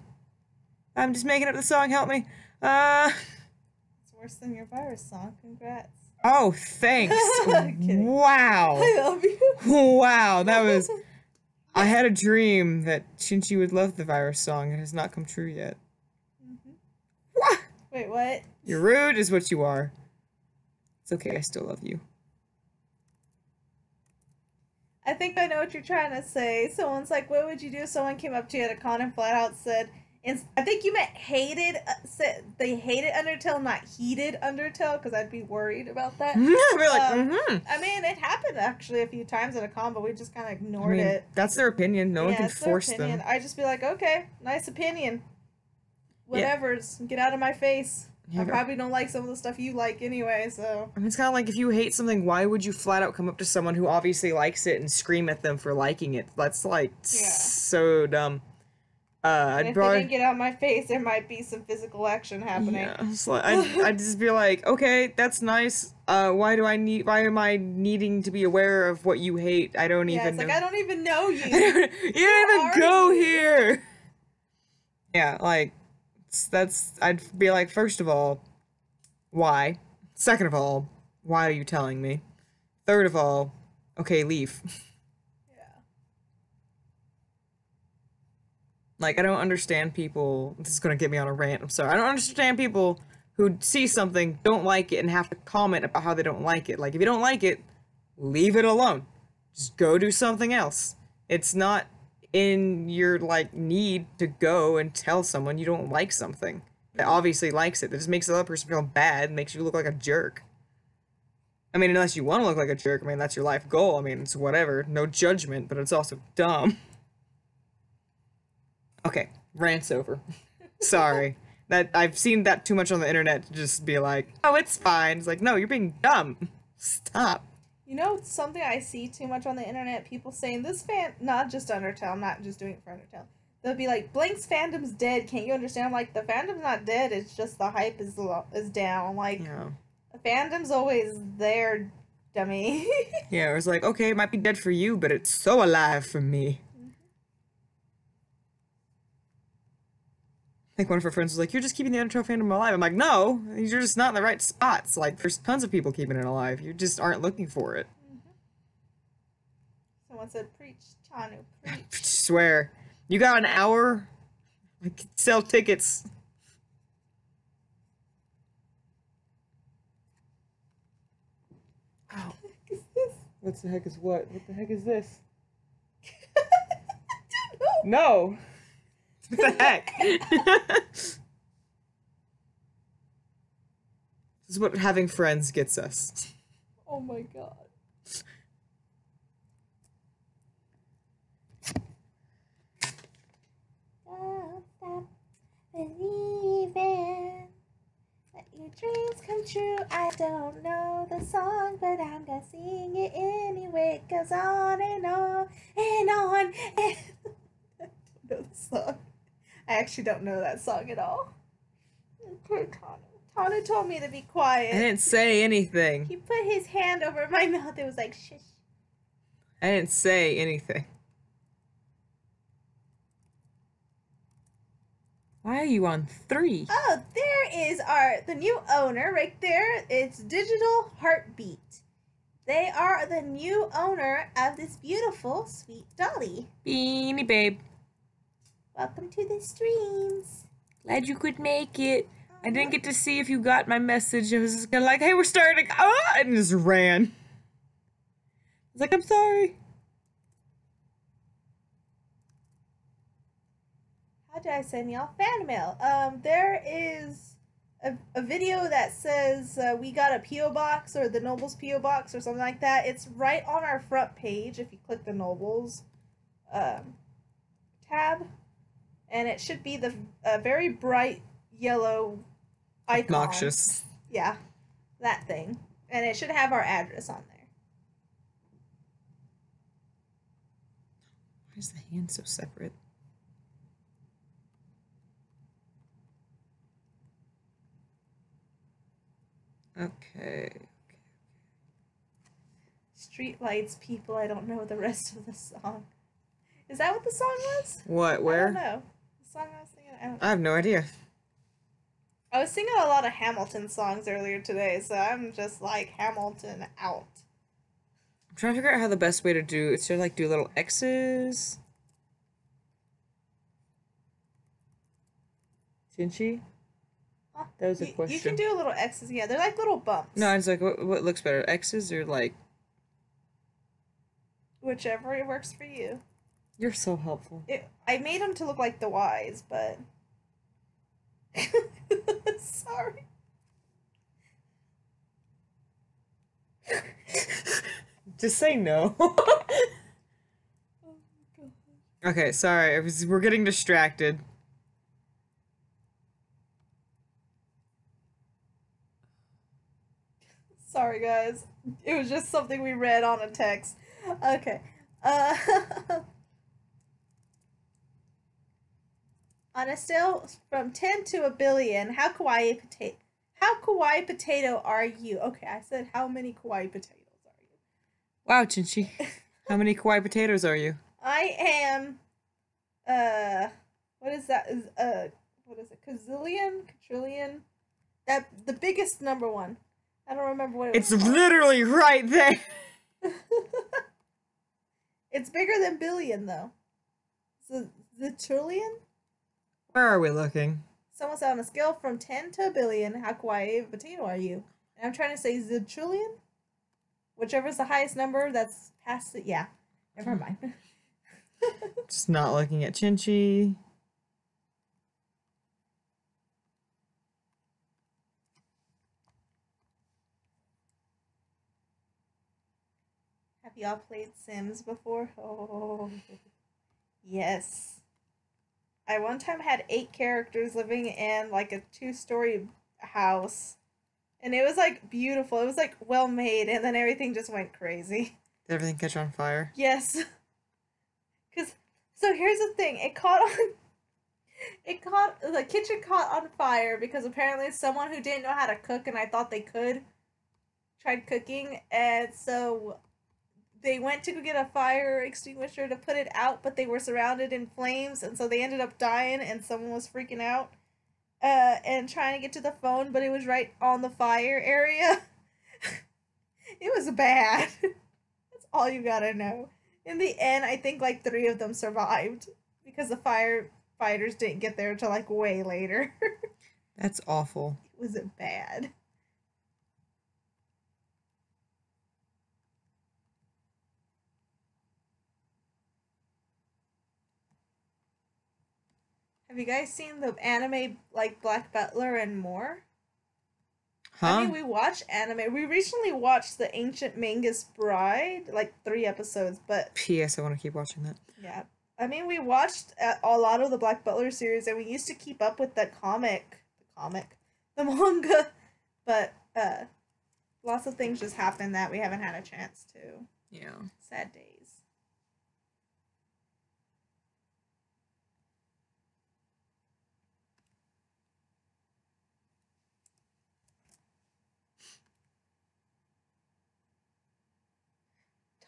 Speaker 1: I'm just making up the song. Help me.
Speaker 2: It's worse than your virus song. Congrats.
Speaker 1: Oh, thanks.
Speaker 2: Kidding.
Speaker 1: Wow.
Speaker 2: I love you.
Speaker 1: Wow, that was... I had a dream that Chinchi would love the virus song. It has not come true yet.
Speaker 2: Mm-hmm.
Speaker 1: What?
Speaker 2: Wait, what?
Speaker 1: You're rude is what you are. It's okay, I still love you.
Speaker 2: I think I know what you're trying to say. Someone's like, what would you do if someone came up to you at a con and flat out said, I think you meant hated, said they hated Undertale, not heated Undertale, because I'd be worried about that.
Speaker 1: We're like,
Speaker 2: I mean, it happened actually a few times at a con, but we just kind of ignored it.
Speaker 1: That's their opinion. No one can force them.
Speaker 2: I'd just be like, okay, nice opinion. Whatever, just get out of my face.
Speaker 1: Yeah,
Speaker 2: I probably don't like some of the stuff you like anyway, so...
Speaker 1: I mean, it's kind of like if you hate something, why would you flat out come up to someone who obviously likes it and scream at them for liking it? That's, like, so dumb.
Speaker 2: And if they didn't get out of my face, there might be some physical action happening.
Speaker 1: Yeah, it's like, I'd just be like, okay, that's nice. Why am I needing to be aware of what you hate? I don't even know.
Speaker 2: Like, I don't even know you.
Speaker 1: You don't even go here! Yeah, like... I'd be like, first of all, why? Second of all, why are you telling me? Third of all, okay, leave.
Speaker 2: Yeah.
Speaker 1: Like, I don't understand people, this is gonna get me on a rant, I'm sorry. I don't understand people who see something, don't like it, and have to comment about how they don't like it. Like, if you don't like it, leave it alone. Just go do something else. It's not in your, like, need to go and tell someone you don't like something that obviously likes it. That just makes the other person feel bad and makes you look like a jerk. I mean, unless you want to look like a jerk, I mean, that's your life goal. I mean, it's whatever. No judgment, but it's also dumb. Okay, rant's over. Sorry. I've seen that too much on the internet to just be like, oh, it's fine. It's like, no, you're being dumb. Stop.
Speaker 2: You know, something I see too much on the internet, people saying this not just Undertale, I'm not just doing it for Undertale. They'll be like, Blank's fandom's dead, can't you understand? I'm like, the fandom's not dead, it's just the hype is down. Like,
Speaker 1: Yeah.
Speaker 2: the fandom's always there, dummy.
Speaker 1: Yeah, it was like, okay, it might be dead for you, but it's so alive for me. I think one of her friends was like, you're just keeping the Undertale fandom alive. I'm like, no, you're just not in the right spots. Like, there's tons of people keeping it alive. You just aren't looking for it.
Speaker 2: Someone said, preach, Tanu, preach.
Speaker 1: I swear. You got an hour? I could sell tickets. Oh. What the heck is what? What the heck is this? No! What the heck? This is what having friends gets us.
Speaker 2: Oh my god. Don't stop believing that your dreams come true. I don't know the song, but I'm gonna sing it anyway. It goes on and on and on. And I don't know the song. I actually don't know that song at all. Okay, Tanu. Tanu told me to be quiet.
Speaker 1: I didn't say anything.
Speaker 2: He put his hand over my mouth. It was like, shush.
Speaker 1: I didn't say anything. Why are you on 3?
Speaker 2: Oh, there is the new owner right there. It's Digital Heartbeat. They are the new owner of this beautiful, sweet Dolly.
Speaker 1: Beanie babe.
Speaker 2: Welcome to the streams.
Speaker 1: Glad you could make it. I didn't get to see if you got my message. I was just kind of like, hey, we're starting. Ah! And just ran. I was like, I'm sorry.
Speaker 2: How do I send y'all fan mail? There is a video that says we got a P.O. box or the Nobles P.O. box or something like that. It's right on our front page if you click the Nobles tab. And it should be the very bright yellow icon.
Speaker 1: Obnoxious.
Speaker 2: Yeah, that thing. And it should have our address on there.
Speaker 1: is the hand so separate? Okay.
Speaker 2: Streetlights, people, I don't know the rest of the song. Is that what the song was?
Speaker 1: What, where?
Speaker 2: I don't know. The song I was singing, I don't know.
Speaker 1: I have no idea.
Speaker 2: I was singing a lot of Hamilton songs earlier today, so I'm just like Hamilton out.
Speaker 1: I'm trying to figure out how the best way to do it. Should I like do little X's? Chinchi?
Speaker 2: Huh?
Speaker 1: That was a question.
Speaker 2: You can do a little X's, yeah. They're like little bumps.
Speaker 1: No, it's like what looks better, X's or like?
Speaker 2: Whichever it works for you.
Speaker 1: You're so helpful.
Speaker 2: I made them to look like the Y's, but sorry.
Speaker 1: Just say no. Okay, sorry. We're getting distracted.
Speaker 2: Sorry, guys. It was just something we read on a text. Okay. On a scale from 10 to a billion, how kawaii potato are you? Okay, I said how many kawaii potatoes are you?
Speaker 1: Wow, Chinchi. How many kawaii potatoes are you?
Speaker 2: I am, what is that? What is it? Gazillion? Quadrillion? The biggest number one. I don't remember what it was.
Speaker 1: It's literally right there.
Speaker 2: It's bigger than billion, though. The trillion?
Speaker 1: Where are we looking?
Speaker 2: Someone said on a scale from 10 to a billion, how kawaii of a potato are you? And I'm trying to say zillion? Whichever's the highest number that's past it. Yeah. Never mind.
Speaker 1: Just not looking at Chinchi.
Speaker 2: Have y'all played Sims before? Oh, yes. I one time had 8 characters living in like a 2-story house. And it was like beautiful. It was like well made, and then everything just went crazy.
Speaker 1: Did everything catch on fire?
Speaker 2: Yes. So here's the thing. The kitchen caught on fire because apparently someone who didn't know how to cook, and I thought they could, tried cooking, and so they went to go get a fire extinguisher to put it out, but they were surrounded in flames, and so they ended up dying, and someone was freaking out and trying to get to the phone, but it was right on the fire area. It was bad. That's all you gotta know. In the end, I think like 3 of them survived because the firefighters didn't get there until like way later.
Speaker 1: That's awful.
Speaker 2: It was bad. Have you guys seen the anime like Black Butler and more?
Speaker 1: Huh?
Speaker 2: I mean, we watch anime. We recently watched The Ancient Magus Bride, like 3 episodes, but...
Speaker 1: P.S. I want to keep watching that.
Speaker 2: Yeah. I mean, we watched a lot of the Black Butler series, and we used to keep up with the manga, but lots of things just happened that we haven't had a chance to.
Speaker 1: Yeah.
Speaker 2: Sad days.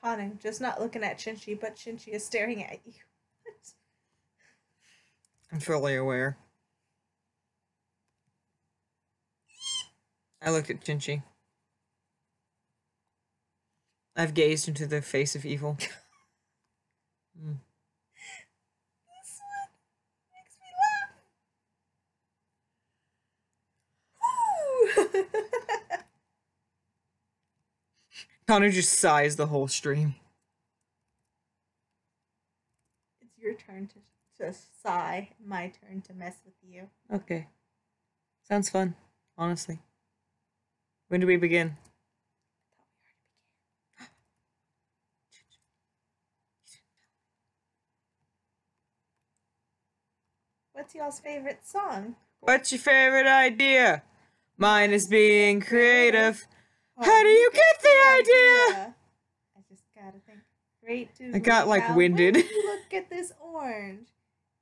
Speaker 2: Tanu, just not looking at Chinchi, but Chinchi is staring at you.
Speaker 1: I'm fully aware. I looked at Chinchi. I've gazed into the face of evil. Mm.
Speaker 2: This one makes me laugh.
Speaker 1: Tanu just sighs the whole stream.
Speaker 2: It's your turn to sigh, my turn to mess with you.
Speaker 1: Okay. Sounds fun, honestly. When do we begin?
Speaker 2: What's y'all's favorite song?
Speaker 1: What's your favorite idea? Mine is being creative. How do you get the idea?
Speaker 2: I just gotta think. Great to
Speaker 1: I got, like,
Speaker 2: how,
Speaker 1: winded.
Speaker 2: When you look at this orange,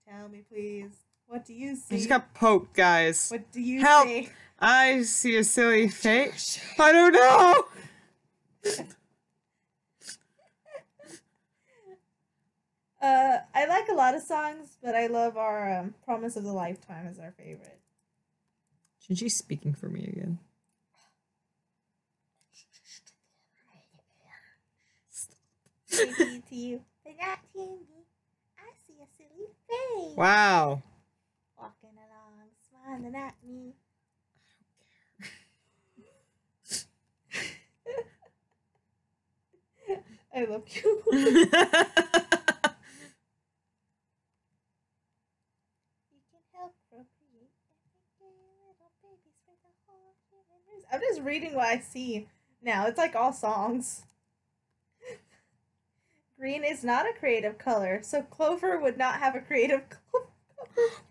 Speaker 2: tell me, please, what do you see?
Speaker 1: I just got poked, guys.
Speaker 2: What do you
Speaker 1: Help!
Speaker 2: see?
Speaker 1: I see a silly face. I don't know!
Speaker 2: I like a lot of songs, but I love our Promise of the Lifetime is our favorite.
Speaker 1: Chinchi's speaking for me again.
Speaker 2: Maybe to you, but not to me. I see a silly face.
Speaker 1: Wow.
Speaker 2: Walking along, smiling at me. I love you. You can help procreate little babies for the whole human race. I'm just reading what I see now. It's like all songs. Green is not a creative color, so Clover would not have a creative color.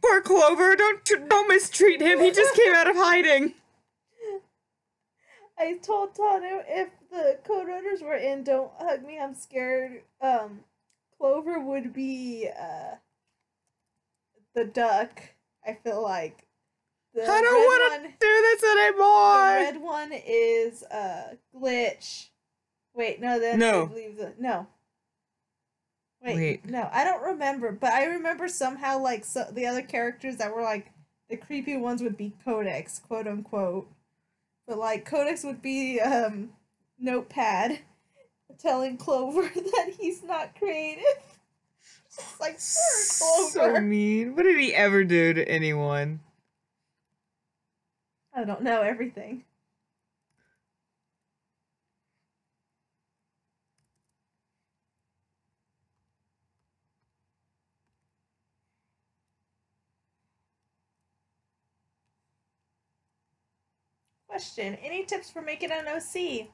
Speaker 1: Poor Clover, don't mistreat him. He just came out of hiding.
Speaker 2: I told Tanu if the co-runners were in Don't Hug Me, I'm Scared, Clover would be the duck. I feel like the
Speaker 1: I don't want to do this anymore.
Speaker 2: The red one is Glitch. Wait, no, then
Speaker 1: No.
Speaker 2: I believe no. Wait, no, I don't remember, but I remember somehow like the other characters that were like the creepy ones would be Codex, quote unquote. But like Codex would be Notepad telling Clover that he's not creative. It's like poor Clover.
Speaker 1: So mean. What did he ever do to anyone?
Speaker 2: I don't know everything. Question: any tips for making an OC?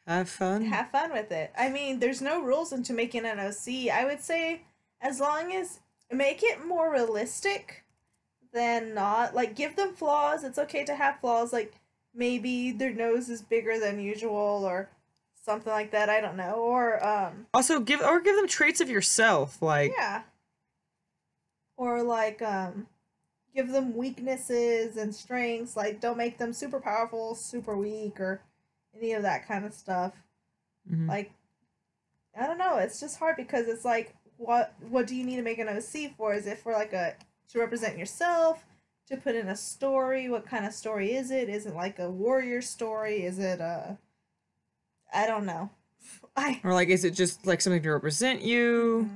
Speaker 1: Have fun.
Speaker 2: Have fun with it. I mean, there's no rules into making an OC. I would say as long as make it more realistic than not. Like, give them flaws. It's okay to have flaws. Like, maybe their nose is bigger than usual or something like that. I don't know. Or
Speaker 1: also give them traits of yourself. Like,
Speaker 2: yeah. Or like give them weaknesses and strengths. Like, don't make them super powerful, super weak, or any of that kind of stuff.
Speaker 1: mm-hmm.
Speaker 2: Like, I don't know. It's just hard because it's like, what do you need to make an OC for? Is it for like to represent yourself? To put in a story? What kind of story is it? Is it like a warrior story? Is it I don't know.
Speaker 1: Or like, is it just like something to represent you?
Speaker 2: Mm-hmm.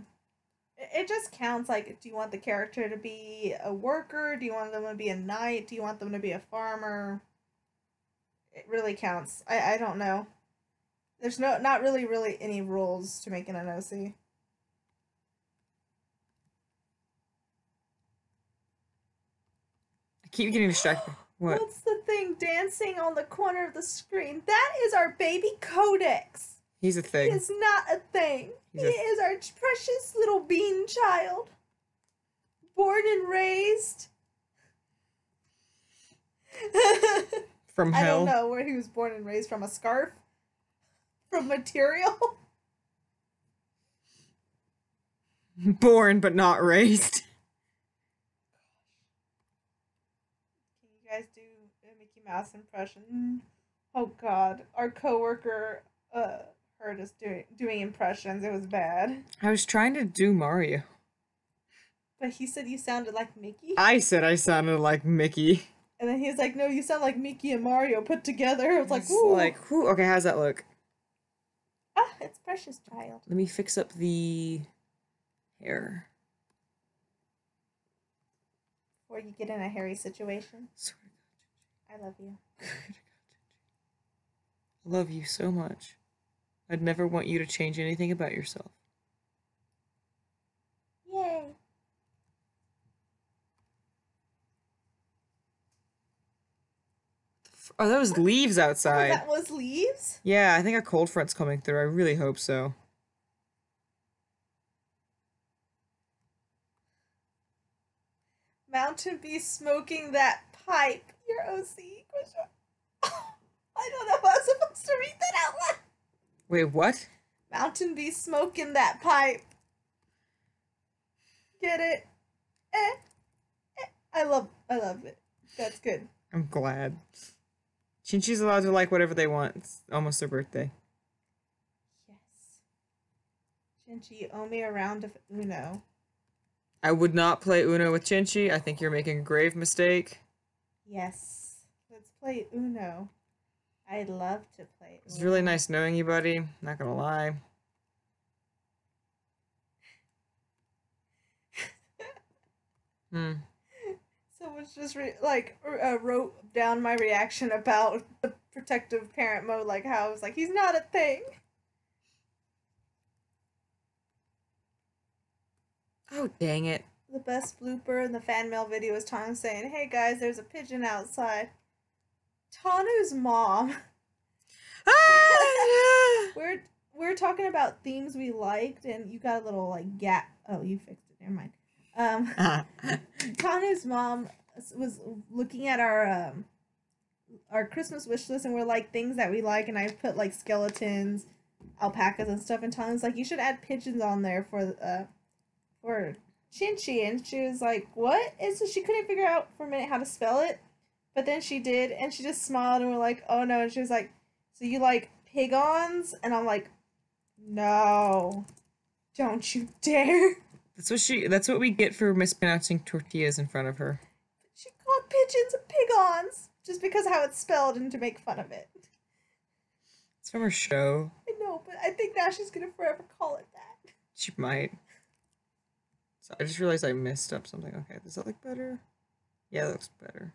Speaker 2: It just counts. Like, do you want the character to be a worker? Do you want them to be a knight? Do you want them to be a farmer? It really counts. I don't know. There's not really any rules to making an OC.
Speaker 1: I keep getting distracted. What?
Speaker 2: What's the thing dancing on the corner of the screen? That is our baby Codex.
Speaker 1: He's a thing.
Speaker 2: He is not a thing. He is our precious little bean child. Born and raised.
Speaker 1: From hell.
Speaker 2: I don't know where he was born and raised from. A scarf? From material?
Speaker 1: Born but not raised.
Speaker 2: Can you guys do a Mickey Mouse impression? Oh god. Our coworker heard us doing impressions. It was bad.
Speaker 1: I was trying to do Mario.
Speaker 2: But he said you sounded like Mickey?
Speaker 1: I said I sounded like Mickey.
Speaker 2: And then he was like, no, you sound like Mickey and Mario put together. I was like,
Speaker 1: ooh. Like, ooh. Okay, how's that look?
Speaker 2: Ah, it's precious, child.
Speaker 1: Let me fix up the hair.
Speaker 2: Before you get in a hairy situation. I love you.
Speaker 1: I love you so much. I'd never want you to change anything about yourself.
Speaker 2: Yay.
Speaker 1: Are those leaves outside?
Speaker 2: Oh, that was leaves?
Speaker 1: Yeah, I think a cold front's coming through. I really hope so.
Speaker 2: Mountain Bee smoking that pipe. Your OC? I don't know if I was supposed to read that out loud.
Speaker 1: Wait, what?
Speaker 2: Mountain Bee smoking that pipe. Get it? Eh, I love it. That's good.
Speaker 1: I'm glad. Chinchi's allowed to like whatever they want. It's almost their birthday.
Speaker 2: Yes. Chinchi, you owe me a round of Uno.
Speaker 1: I would not play Uno with Chinchi. I think you're making a grave mistake.
Speaker 2: Yes. Let's play Uno. I'd love to play Uno.
Speaker 1: It's really nice knowing you, buddy. Not gonna lie.
Speaker 2: Someone's just wrote down my reaction about the protective parent mode, like how I was like, he's not a thing.
Speaker 1: Oh, dang it.
Speaker 2: The best blooper in the fan mail video is Tanu saying, "Hey guys, there's a pigeon outside." Tanu's mom. We're talking about themes we liked, and you got a little like gap. Oh, you fixed it. Never mind. Tanu's mom was looking at our Christmas wish list, and we're like things that we like, and I put like skeletons, alpacas, and stuff. And Tanu's like, you should add pigeons on there for Chinchi, and she was like, what? And so she couldn't figure out for a minute how to spell it, but then she did, and she just smiled, and we're like, oh no, and she was like, so you like pigons? And I'm like, no, don't you dare.
Speaker 1: That's what we get for mispronouncing tortillas in front of her.
Speaker 2: She called pigeons pigons just because of how it's spelled and to make fun of it.
Speaker 1: It's from her show.
Speaker 2: I know, but I think now she's gonna forever call it that.
Speaker 1: She might. So I just realized I messed up something. Okay, does that look better? Yeah, that looks better.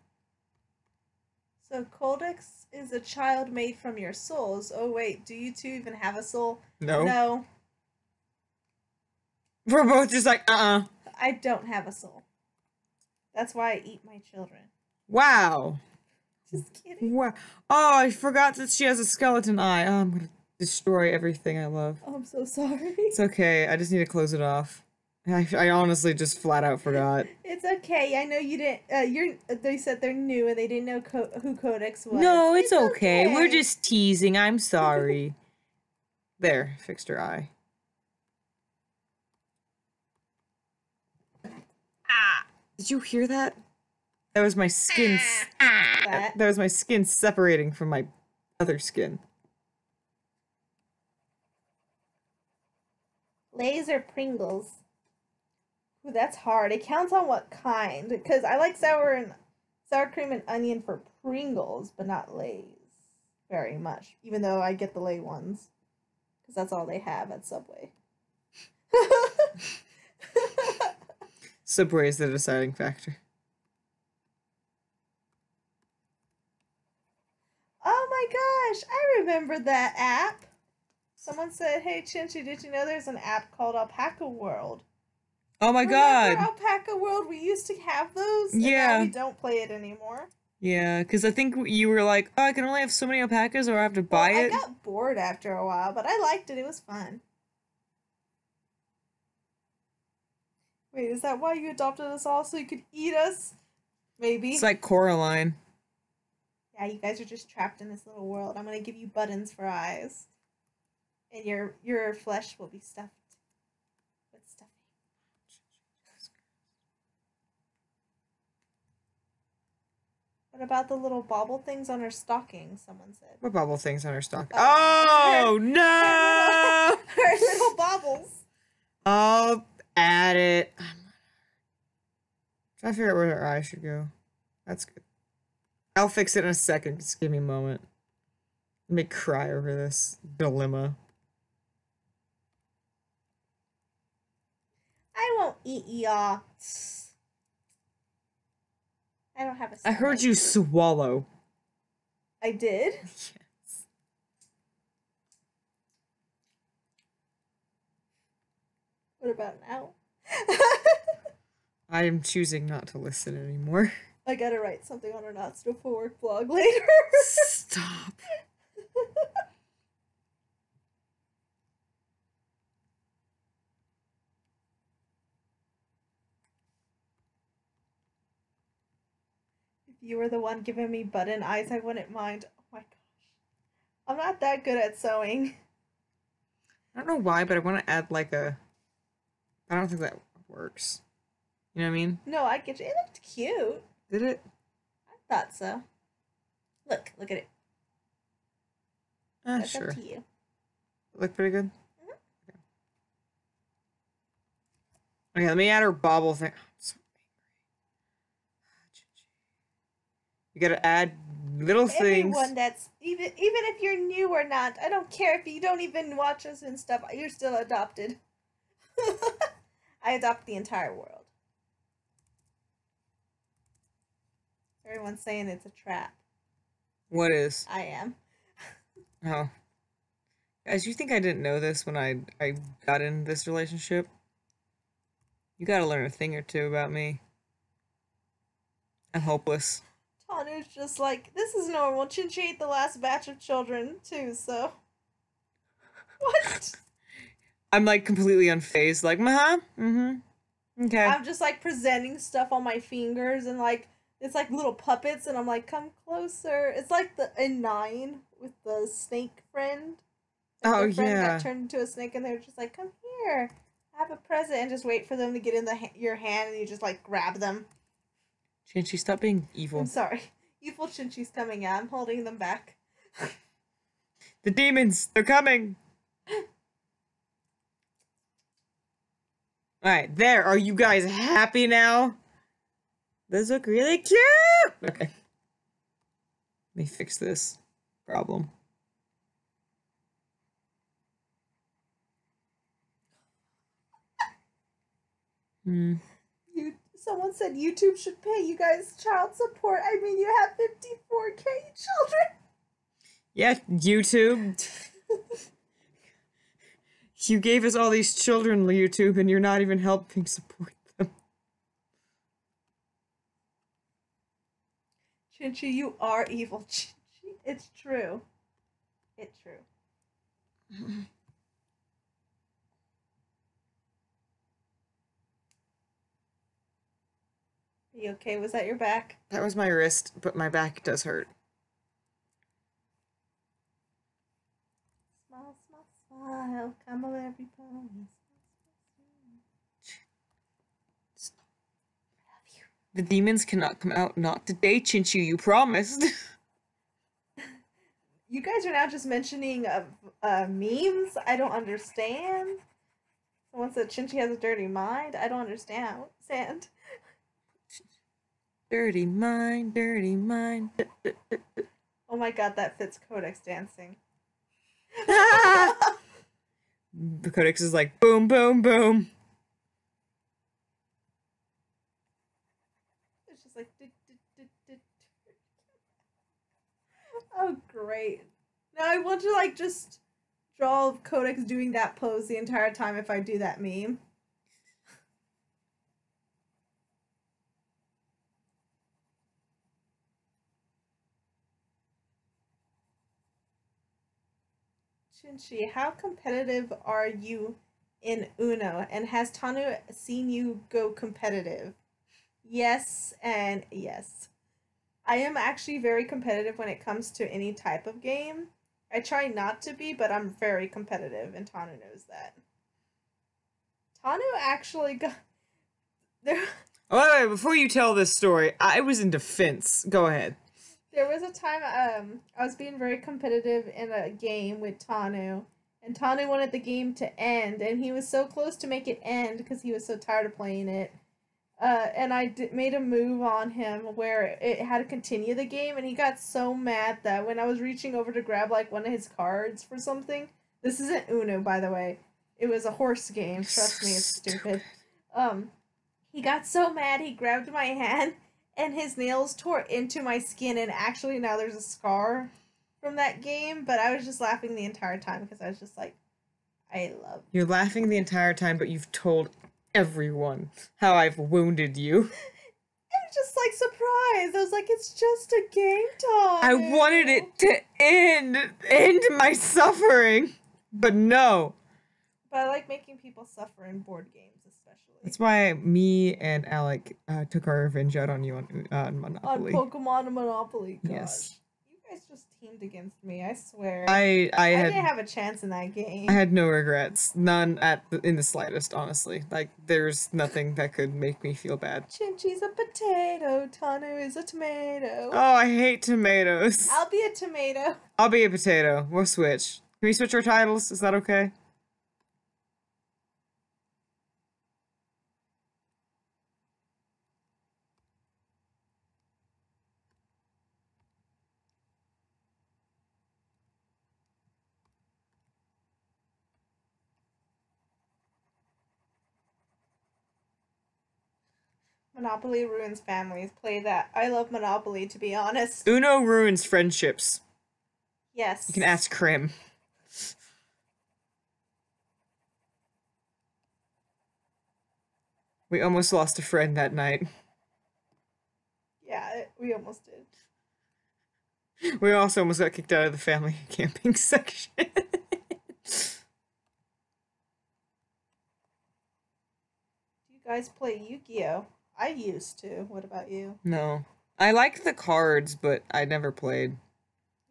Speaker 2: So Codex is a child made from your souls. Oh wait, do you two even have a soul?
Speaker 1: No.
Speaker 2: No.
Speaker 1: We're both just like,
Speaker 2: I don't have a soul. That's why I eat my children.
Speaker 1: Wow.
Speaker 2: Just kidding.
Speaker 1: Wow. Oh, I forgot that she has a skeleton eye. Oh, I'm gonna destroy everything I love.
Speaker 2: Oh, I'm so sorry.
Speaker 1: It's okay. I just need to close it off. I honestly just flat out forgot.
Speaker 2: It's okay. I know you didn't. They said they're new and they didn't know who Codex was.
Speaker 1: No, it's okay. We're just teasing. I'm sorry. There, fixed her eye. Did you hear that? That was my skin. That was my skin separating from my other skin.
Speaker 2: Lay's or Pringles? Ooh, that's hard. It counts on what kind. Because I like sour cream and onion for Pringles, but not Lay's very much. Even though I get the Lay ones. Because that's all they have at Subway.
Speaker 1: Subway is the deciding factor.
Speaker 2: Oh my gosh, I remember that app. Someone said, hey Chinchi, did you know there's an app called Alpaca World?
Speaker 1: Oh my god.
Speaker 2: Alpaca World, we used to have those. And
Speaker 1: yeah.
Speaker 2: Now we don't play it anymore.
Speaker 1: Yeah, because I think you were like, oh, I can only have so many alpacas or I have to buy it.
Speaker 2: I got bored after a while, but I liked it. It was fun. Wait, is that why you adopted us all? So you could eat us? Maybe.
Speaker 1: It's like Coraline.
Speaker 2: Yeah, you guys are just trapped in this little world. I'm gonna give you buttons for eyes. And your flesh will be stuffed with stuffing. What about the little bauble things on her stocking, someone said?
Speaker 1: What bauble things on her stocking? Oh, no!
Speaker 2: Her little baubles.
Speaker 1: I'll add it. I'm trying to figure out where her eye should go. That's good. I'll fix it in a second. Just give me a moment. Let me cry over this dilemma.
Speaker 2: I won't eat y'all. I don't have a stomach.
Speaker 1: I heard you swallow.
Speaker 2: I did?
Speaker 1: Yes.
Speaker 2: What about now?
Speaker 1: I am choosing not to listen anymore.
Speaker 2: I gotta write something on our Not So For Work blog later.
Speaker 1: Stop.
Speaker 2: If you were the one giving me button eyes, I wouldn't mind. Oh my gosh. I'm not that good at sewing.
Speaker 1: I don't know why, but I want to add like a... I don't think that works. You know what I mean?
Speaker 2: No, I get you. It looked cute.
Speaker 1: Did it?
Speaker 2: I thought so. Look at it. That's
Speaker 1: Sure.
Speaker 2: up to you.
Speaker 1: Look pretty good? Okay, let me add her bobble thing. I'm so angry. You gotta add little things.
Speaker 2: Everyone that's even if you're new or not, I don't care if you don't even watch us and stuff. You're still adopted. I adopt the entire world. Everyone's saying it's a trap.
Speaker 1: What is?
Speaker 2: I am.
Speaker 1: Oh. Guys, you think I didn't know this when I got in this relationship? You gotta learn a thing or two about me. I'm hopeless.
Speaker 2: Tanu's just like, this is normal. Chinchi ate the last batch of children, too, so. What?
Speaker 1: I'm like completely unfazed, like, okay.
Speaker 2: I'm just like presenting stuff on my fingers and like, it's like little puppets, and I'm like, come closer. It's like the in 9 with the snake friend. Like
Speaker 1: Oh,
Speaker 2: their friend
Speaker 1: yeah.
Speaker 2: got turned into a snake, and they're just like, come here, have a present, and just wait for them to get in your hand, and you just like grab them.
Speaker 1: Chinchi, stop being evil.
Speaker 2: I'm sorry. Evil Chinchi's coming out. I'm holding them back.
Speaker 1: The demons, they're coming. Alright, there. Are you guys happy now? Those look really cute! Okay. Let me fix this problem.
Speaker 2: Someone said YouTube should pay you guys child support. I mean, you have 54K children.
Speaker 1: Yeah, YouTube. You gave us all these children, YouTube, and you're not even helping support them.
Speaker 2: Chinchi, you are evil, Chinchi. It's true. It's true. Are you okay? Was that your back?
Speaker 1: That was my wrist, but my back does hurt.
Speaker 2: Smile, smile, smile. Come on, everybody.
Speaker 1: The demons cannot come out. Not today, Chinchi, you promised.
Speaker 2: You guys are now just mentioning memes. I don't understand. Someone said Chinchi has a dirty mind. I don't understand. Sand.
Speaker 1: Dirty mind, dirty mind.
Speaker 2: Oh my god, that fits Codex dancing.
Speaker 1: The Codex is like boom, boom, boom.
Speaker 2: It's just like. Oh, great. Now I want to like just draw Codex doing that pose the entire time if I do that meme. Chinchi, how competitive are you in Uno? And has Tanu seen you go competitive? Yes and yes. I am actually very competitive when it comes to any type of game. I try not to be, but I'm very competitive, and Tanu knows that. Tanu actually got... There...
Speaker 1: Oh, wait, before you tell this story, I was in defense. Go ahead.
Speaker 2: There was a time I was being very competitive in a game with Tanu, and Tanu wanted the game to end, and he was so close to make it end because he was so tired of playing it. And I made a move on him where it had to continue the game, and he got so mad that when I was reaching over to grab like one of his cards for something, this isn't Uno, by the way. It was a horse game. Trust me, it's stupid. He got so mad he grabbed my hand, and his nails tore into my skin, and actually now there's a scar from that game, but I was just laughing the entire time because I was just like, I love
Speaker 1: You're laughing the entire time, but you've told everyone how I've wounded you.
Speaker 2: I'm just like surprised. I was like, it's just a game time.
Speaker 1: I wanted it to end my suffering, but no.
Speaker 2: But I like making people suffer in board games, especially.
Speaker 1: That's why me and Alec took our revenge out on you on Monopoly.
Speaker 2: On Pokemon and Monopoly. Gosh.
Speaker 1: Yes.
Speaker 2: You guys just teamed against me. I swear.
Speaker 1: I
Speaker 2: didn't have a chance in that game.
Speaker 1: I had no regrets, none in the slightest. Honestly, like there's nothing that could make me feel bad.
Speaker 2: Chinchi's a potato. Tanu is a tomato.
Speaker 1: Oh, I hate tomatoes.
Speaker 2: I'll be a tomato.
Speaker 1: I'll be a potato. We'll switch. Can we switch our titles? Is that okay?
Speaker 2: Monopoly ruins families. Play that. I love Monopoly, to be honest.
Speaker 1: Uno ruins friendships.
Speaker 2: Yes.
Speaker 1: You can ask Krim. We almost lost a friend that night.
Speaker 2: Yeah, we almost did.
Speaker 1: We also almost got kicked out of the family camping section.
Speaker 2: Do you guys play Yu-Gi-Oh? I used to. What about you?
Speaker 1: No. I like the cards, but I never played.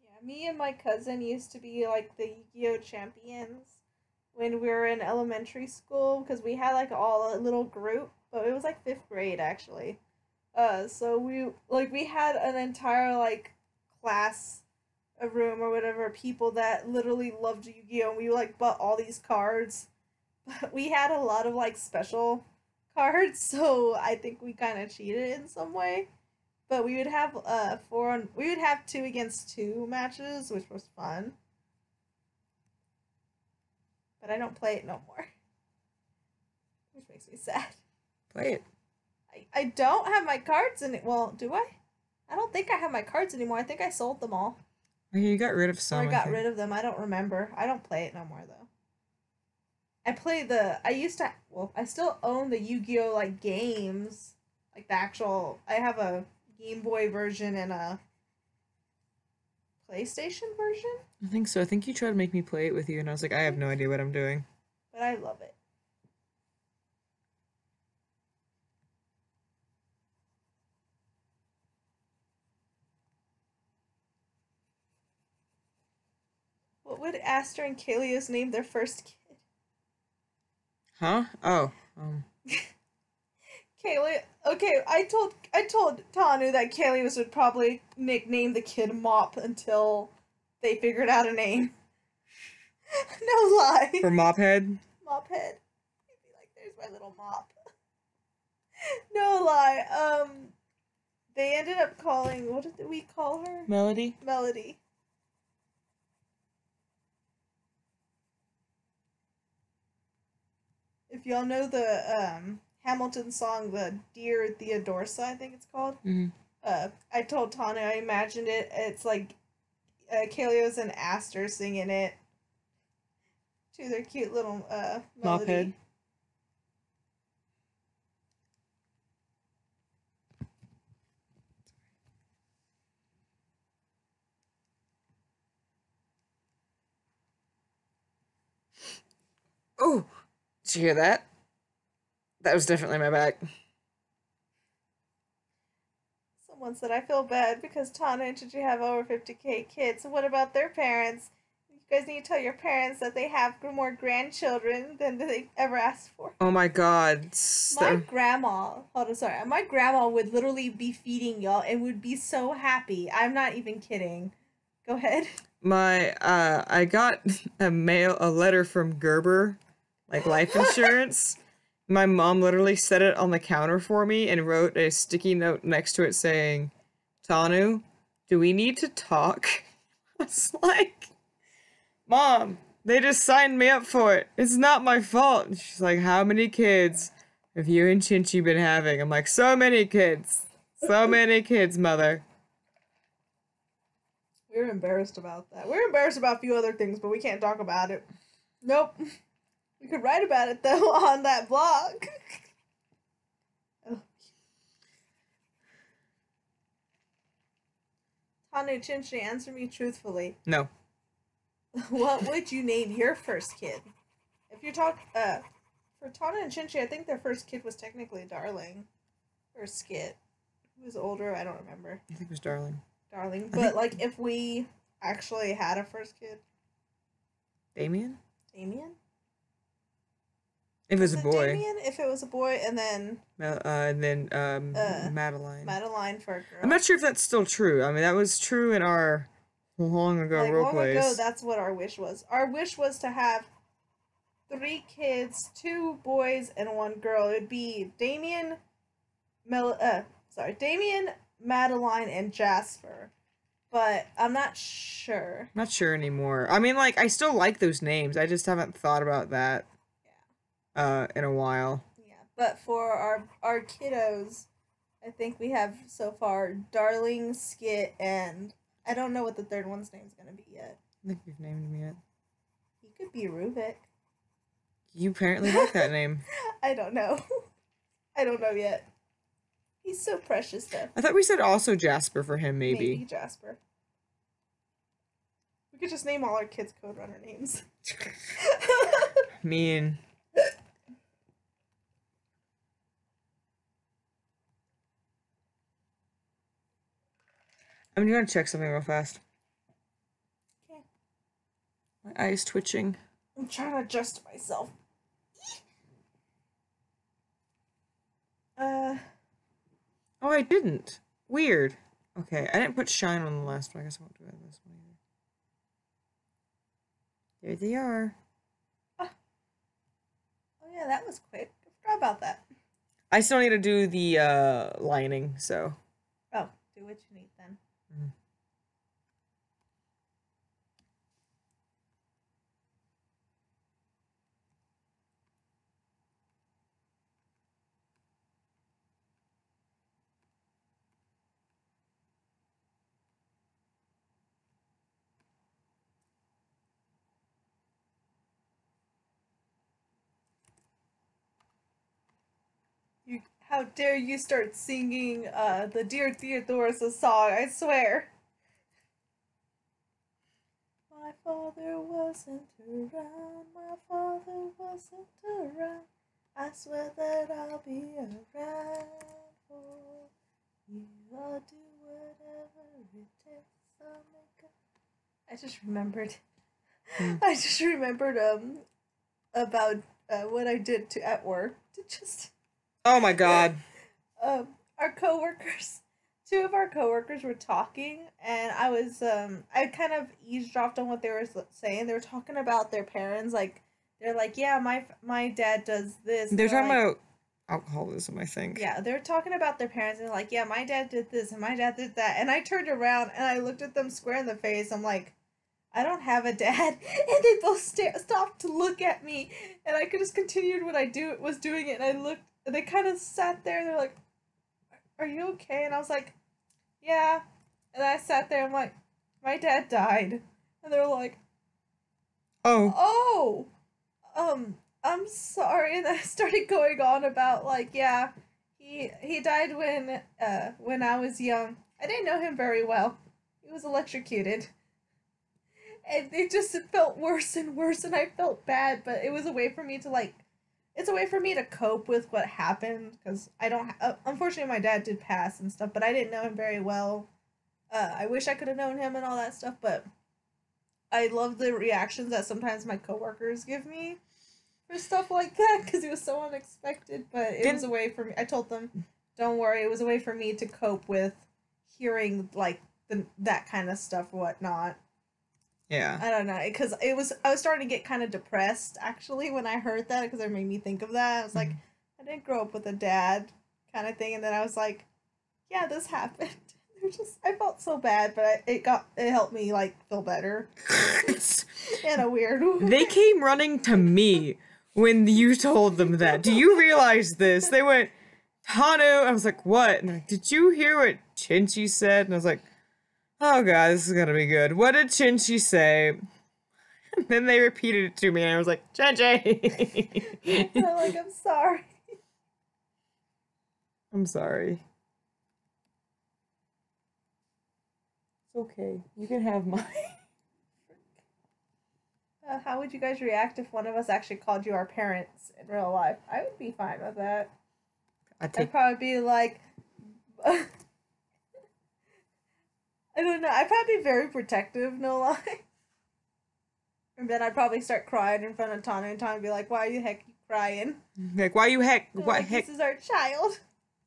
Speaker 2: Yeah, me and my cousin used to be like the Yu-Gi-Oh champions when we were in elementary school because we had like all a little group, but it was like 5th grade actually. So we had an entire like class, a room or whatever, people that literally loved Yu-Gi-Oh, and we like bought all these cards. But we had a lot of like special cards, so I think we kind of cheated in some way. But we would have we would have 2 against 2 matches, which was fun. But I don't play it no more, which makes me sad.
Speaker 1: Play it.
Speaker 2: I don't have my cards in it. Well, do I? I don't think I have my cards anymore. I think I sold them all.
Speaker 1: You got rid of some.
Speaker 2: Or I got rid of them. I don't remember. I don't play it no more though. I still own the Yu-Gi-Oh like games, like the actual. I have a Game Boy version and a PlayStation version.
Speaker 1: I think so. I think you tried to make me play it with you, and I was like, I have no idea what I'm doing.
Speaker 2: But I love it. What would Aster and Kalios name their first kid?
Speaker 1: Huh? Oh.
Speaker 2: Kaylee. Okay, I told Tanu that Kalios would probably nickname the kid Mop until they figured out a name. No lie.
Speaker 1: For Mophead?
Speaker 2: Mophead. He'd be like, "There's my little mop." No lie. They ended up calling. What did we call her?
Speaker 1: Melody?
Speaker 2: Melody. If y'all know the Hamilton song, the Dear Theodorsa, I think it's called.
Speaker 1: Mm-hmm.
Speaker 2: I told Tana I imagined it. It's like Kalios and Aster singing it to their cute little melody.
Speaker 1: Mophead. Oh, did you hear that? That was definitely my back.
Speaker 2: Someone said, I feel bad because Tana and Chichi have over 50k kids. So what about their parents? You guys need to tell your parents that they have more grandchildren than they ever asked for.
Speaker 1: Oh my god.
Speaker 2: My grandma, my grandma would literally be feeding y'all and would be so happy. I'm not even kidding. Go ahead.
Speaker 1: I got a letter from Gerber, like life insurance. My mom literally set it on the counter for me and wrote a sticky note next to it saying, Tanu, do we need to talk? I was like, Mom, they just signed me up for it. It's not my fault. And she's like, how many kids have you and Chinchi been having? I'm like, so many kids. So many kids, mother.
Speaker 2: We're embarrassed about that. We're embarrassed about a few other things, but we can't talk about it. Nope. We could write about it, though, on that blog. Oh. Tanu Chinchi, answer me truthfully.
Speaker 1: No.
Speaker 2: What would you name your first kid? If you're talking, for Tana and Chinchi, I think their first kid was technically Darling. Or Skit. Who was older, I don't remember.
Speaker 1: I think it was Darling.
Speaker 2: But, like, if we actually had a first kid?
Speaker 1: Damien?
Speaker 2: Damien?
Speaker 1: If it was a
Speaker 2: it
Speaker 1: boy.
Speaker 2: Damien? If it was a boy, and then
Speaker 1: Madeline.
Speaker 2: Madeline for a girl.
Speaker 1: I'm not sure if that's still true. I mean, that was true in our long ago
Speaker 2: like,
Speaker 1: role
Speaker 2: long
Speaker 1: plays.
Speaker 2: ago, that's what our wish was. Our wish was to have 3 kids, 2 boys, and 1 girl. It would be Damien, Damien, Madeline, and Jasper. But I'm not sure.
Speaker 1: Not sure anymore. I mean, like, I still like those names. I just haven't thought about that.
Speaker 2: Yeah.
Speaker 1: In a while.
Speaker 2: Yeah, but for our kiddos, I think we have so far Darling, Skit, and I don't know what the third one's name's gonna be yet.
Speaker 1: I think you've named him yet.
Speaker 2: He could be Rubik.
Speaker 1: You apparently like that name.
Speaker 2: I don't know. I don't know yet. He's so precious, though.
Speaker 1: I thought we said also Jasper for him, maybe.
Speaker 2: Maybe Jasper. We could just name all our kids Code Runner names.
Speaker 1: Mean. I'm gonna check something real fast.
Speaker 2: Okay.
Speaker 1: My eye's twitching.
Speaker 2: I'm trying to adjust myself.
Speaker 1: Oh, I didn't. Weird. Okay, I didn't put shine on the last one. I guess I won't do it on this one either. There they are.
Speaker 2: Oh yeah, that was quick. I forgot about that.
Speaker 1: I still need to do the lining, so.
Speaker 2: Oh, do what you need then.
Speaker 1: Mm.
Speaker 2: How dare you start singing the Dear Theodorus song, I swear. My father wasn't around, my father wasn't around. I swear that I'll be around for you. I'll do whatever it takes. I'll make a... I just remembered. I just remembered about what I did at work to just...
Speaker 1: Oh my god.
Speaker 2: Our coworkers, 2 of our coworkers were talking, and I was I kind of eavesdropped on what they were saying. They were talking about their parents, like they're like, yeah, my dad does this.
Speaker 1: They're talking
Speaker 2: like,
Speaker 1: about alcoholism, I think.
Speaker 2: Yeah, they're talking about their parents, and they're like, yeah, my dad did this and my dad did that. And I turned around and I looked at them square in the face. I'm like, I don't have a dad. And they both stopped to look at me, and I could just continued what I was doing it. And I looked. They kind of sat there. They're like, "Are you okay?" And I was like, "Yeah." And I sat there. I'm like, "My dad died," and they were like,
Speaker 1: "Oh,
Speaker 2: I'm sorry." And I started going on about like, yeah, he died when I was young. I didn't know him very well. He was electrocuted. And it just felt worse and worse, and I felt bad, but it was a way for me to like. It's a way for me to cope with what happened, because I don't... unfortunately, my dad did pass and stuff, but I didn't know him very well. I wish I could have known him and all that stuff, but I love the reactions that sometimes my coworkers give me for stuff like that, because it was so unexpected, but it was a way for me... I told them, don't worry, it was a way for me to cope with hearing, like, that kind of stuff, whatnot.
Speaker 1: Yeah.
Speaker 2: I don't know, because I was starting to get kind of depressed, actually, when I heard that, because it made me think of that. I was like, I didn't grow up with a dad, kind of thing, and then I was like, yeah, this happened. I felt so bad, but it helped me, like, feel better. In a weird way.
Speaker 1: They came running to me when you told them that. Do you realize this? They went, Tanu, I was like, what? And they're like, did you hear what Chinchi said? And I was like, oh god, this is gonna be good. What did Chinchi say? And then they repeated it to me, and I was like, Chinchi!
Speaker 2: I'm like, I'm sorry.
Speaker 1: I'm sorry. It's okay. You can have mine.
Speaker 2: How would you guys react if one of us actually called you our parents in real life? I would be fine with that. I'd probably be like... I don't know. I'd probably be very protective, no lie. And then I'd probably start crying in front of Tanu, and Tanu would be like, "Why the heck you crying?"
Speaker 1: Like, why you heck?
Speaker 2: They're
Speaker 1: What
Speaker 2: like,
Speaker 1: heck?
Speaker 2: This is our child.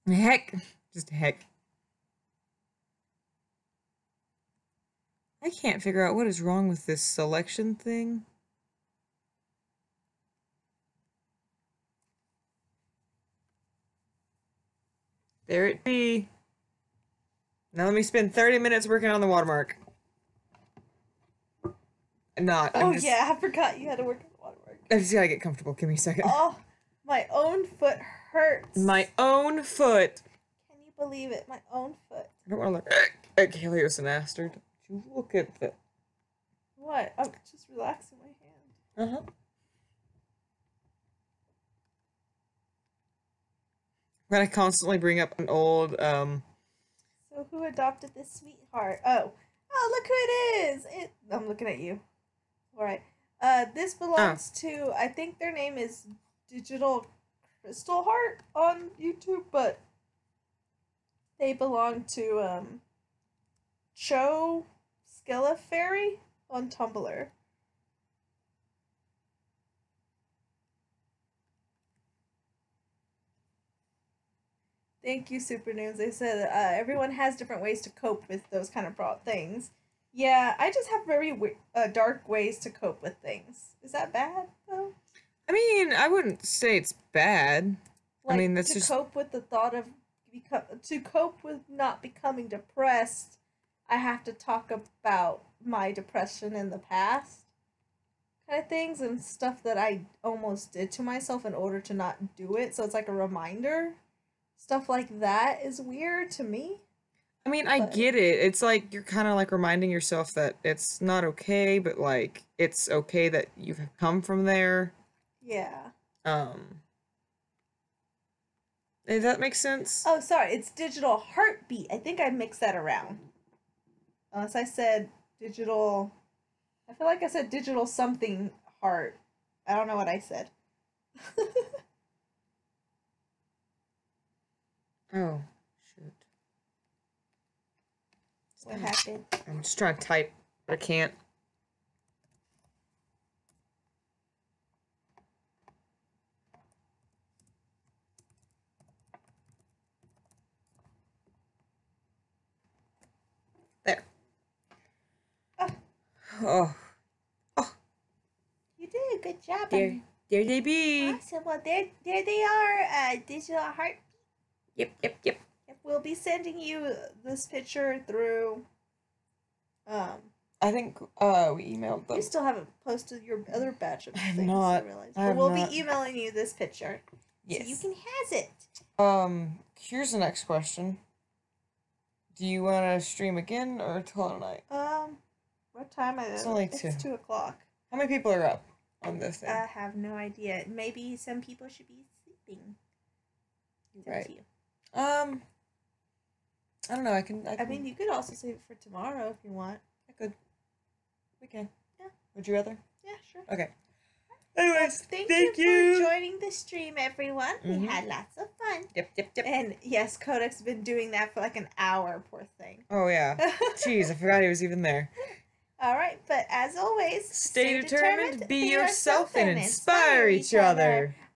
Speaker 1: Heck. Just heck. I can't figure out what is wrong with this selection thing. There it be. Now let me spend 30 minutes working on the watermark. Not.
Speaker 2: Oh yeah, I forgot you had to work on the watermark.
Speaker 1: I just gotta get comfortable. Give me a second.
Speaker 2: Oh, my own foot hurts.
Speaker 1: My own foot.
Speaker 2: Can you believe it? My own foot.
Speaker 1: I don't want to look at Helios and Aster. Don't you look at that.
Speaker 2: What? I'm just relaxing my hand.
Speaker 1: I'm gonna constantly bring up an old,
Speaker 2: So who adopted this sweetheart? Oh, look who it is! I'm looking at you. All right. This belongs to. I think their name is Digital Crystal Heart on YouTube, but they belong to Cho-SkeleFairy on Tumblr. Thank you, Super News. They said everyone has different ways to cope with those kind of things. Yeah, I just have very dark ways to cope with things. Is that bad, though?
Speaker 1: I mean, I wouldn't say it's bad.
Speaker 2: Like,
Speaker 1: I mean, that's
Speaker 2: to
Speaker 1: just...
Speaker 2: cope with the thought of... to cope with not becoming depressed, I have to talk about my depression in the past. Kind of things and stuff that I almost did to myself in order to not do it. So it's like a reminder. Stuff like that is weird to me.
Speaker 1: I mean, I get it. It's like you're kind of like reminding yourself that it's not okay, but like it's okay that you've come from there.
Speaker 2: Yeah.
Speaker 1: Does that make sense?
Speaker 2: Oh, sorry. It's digital heartbeat. I think I mixed that around. Unless I said digital... I feel like I said digital something heart. I don't know what I said.
Speaker 1: Oh, shoot.
Speaker 2: What happened?
Speaker 1: I'm just trying to type, but I can't. There. Oh. Oh.
Speaker 2: You did a good job.
Speaker 1: There they be.
Speaker 2: Awesome. Well, there they are. Digital heart.
Speaker 1: Yep.
Speaker 2: We'll be sending you this picture through.
Speaker 1: I think we emailed them.
Speaker 2: You still haven't posted your other batch of things.
Speaker 1: Not.
Speaker 2: I realize.
Speaker 1: I
Speaker 2: But
Speaker 1: have
Speaker 2: we'll
Speaker 1: not.
Speaker 2: be emailing you this picture.
Speaker 1: Yes.
Speaker 2: So you can has it.
Speaker 1: Here's the next question. Do you want to stream again or till tonight?
Speaker 2: What time is it?
Speaker 1: It's only 2.
Speaker 2: It's 2 o'clock.
Speaker 1: How many people are up on this thing?
Speaker 2: I have no idea. Maybe some people should be sleeping.
Speaker 1: Right.
Speaker 2: To you.
Speaker 1: I don't know. I can.
Speaker 2: I mean, you could also save it for tomorrow if you want.
Speaker 1: I could. We can.
Speaker 2: Yeah.
Speaker 1: Would you rather?
Speaker 2: Yeah, sure.
Speaker 1: Okay. Anyways,
Speaker 2: thank
Speaker 1: you
Speaker 2: for joining the stream, everyone. We had lots of fun.
Speaker 1: Yep.
Speaker 2: And yes, Kodak's been doing that for like an hour, poor thing.
Speaker 1: Oh, yeah. Jeez, I forgot he was even there.
Speaker 2: All right, but as always,
Speaker 1: Stay determined, be yourself, and inspire each other.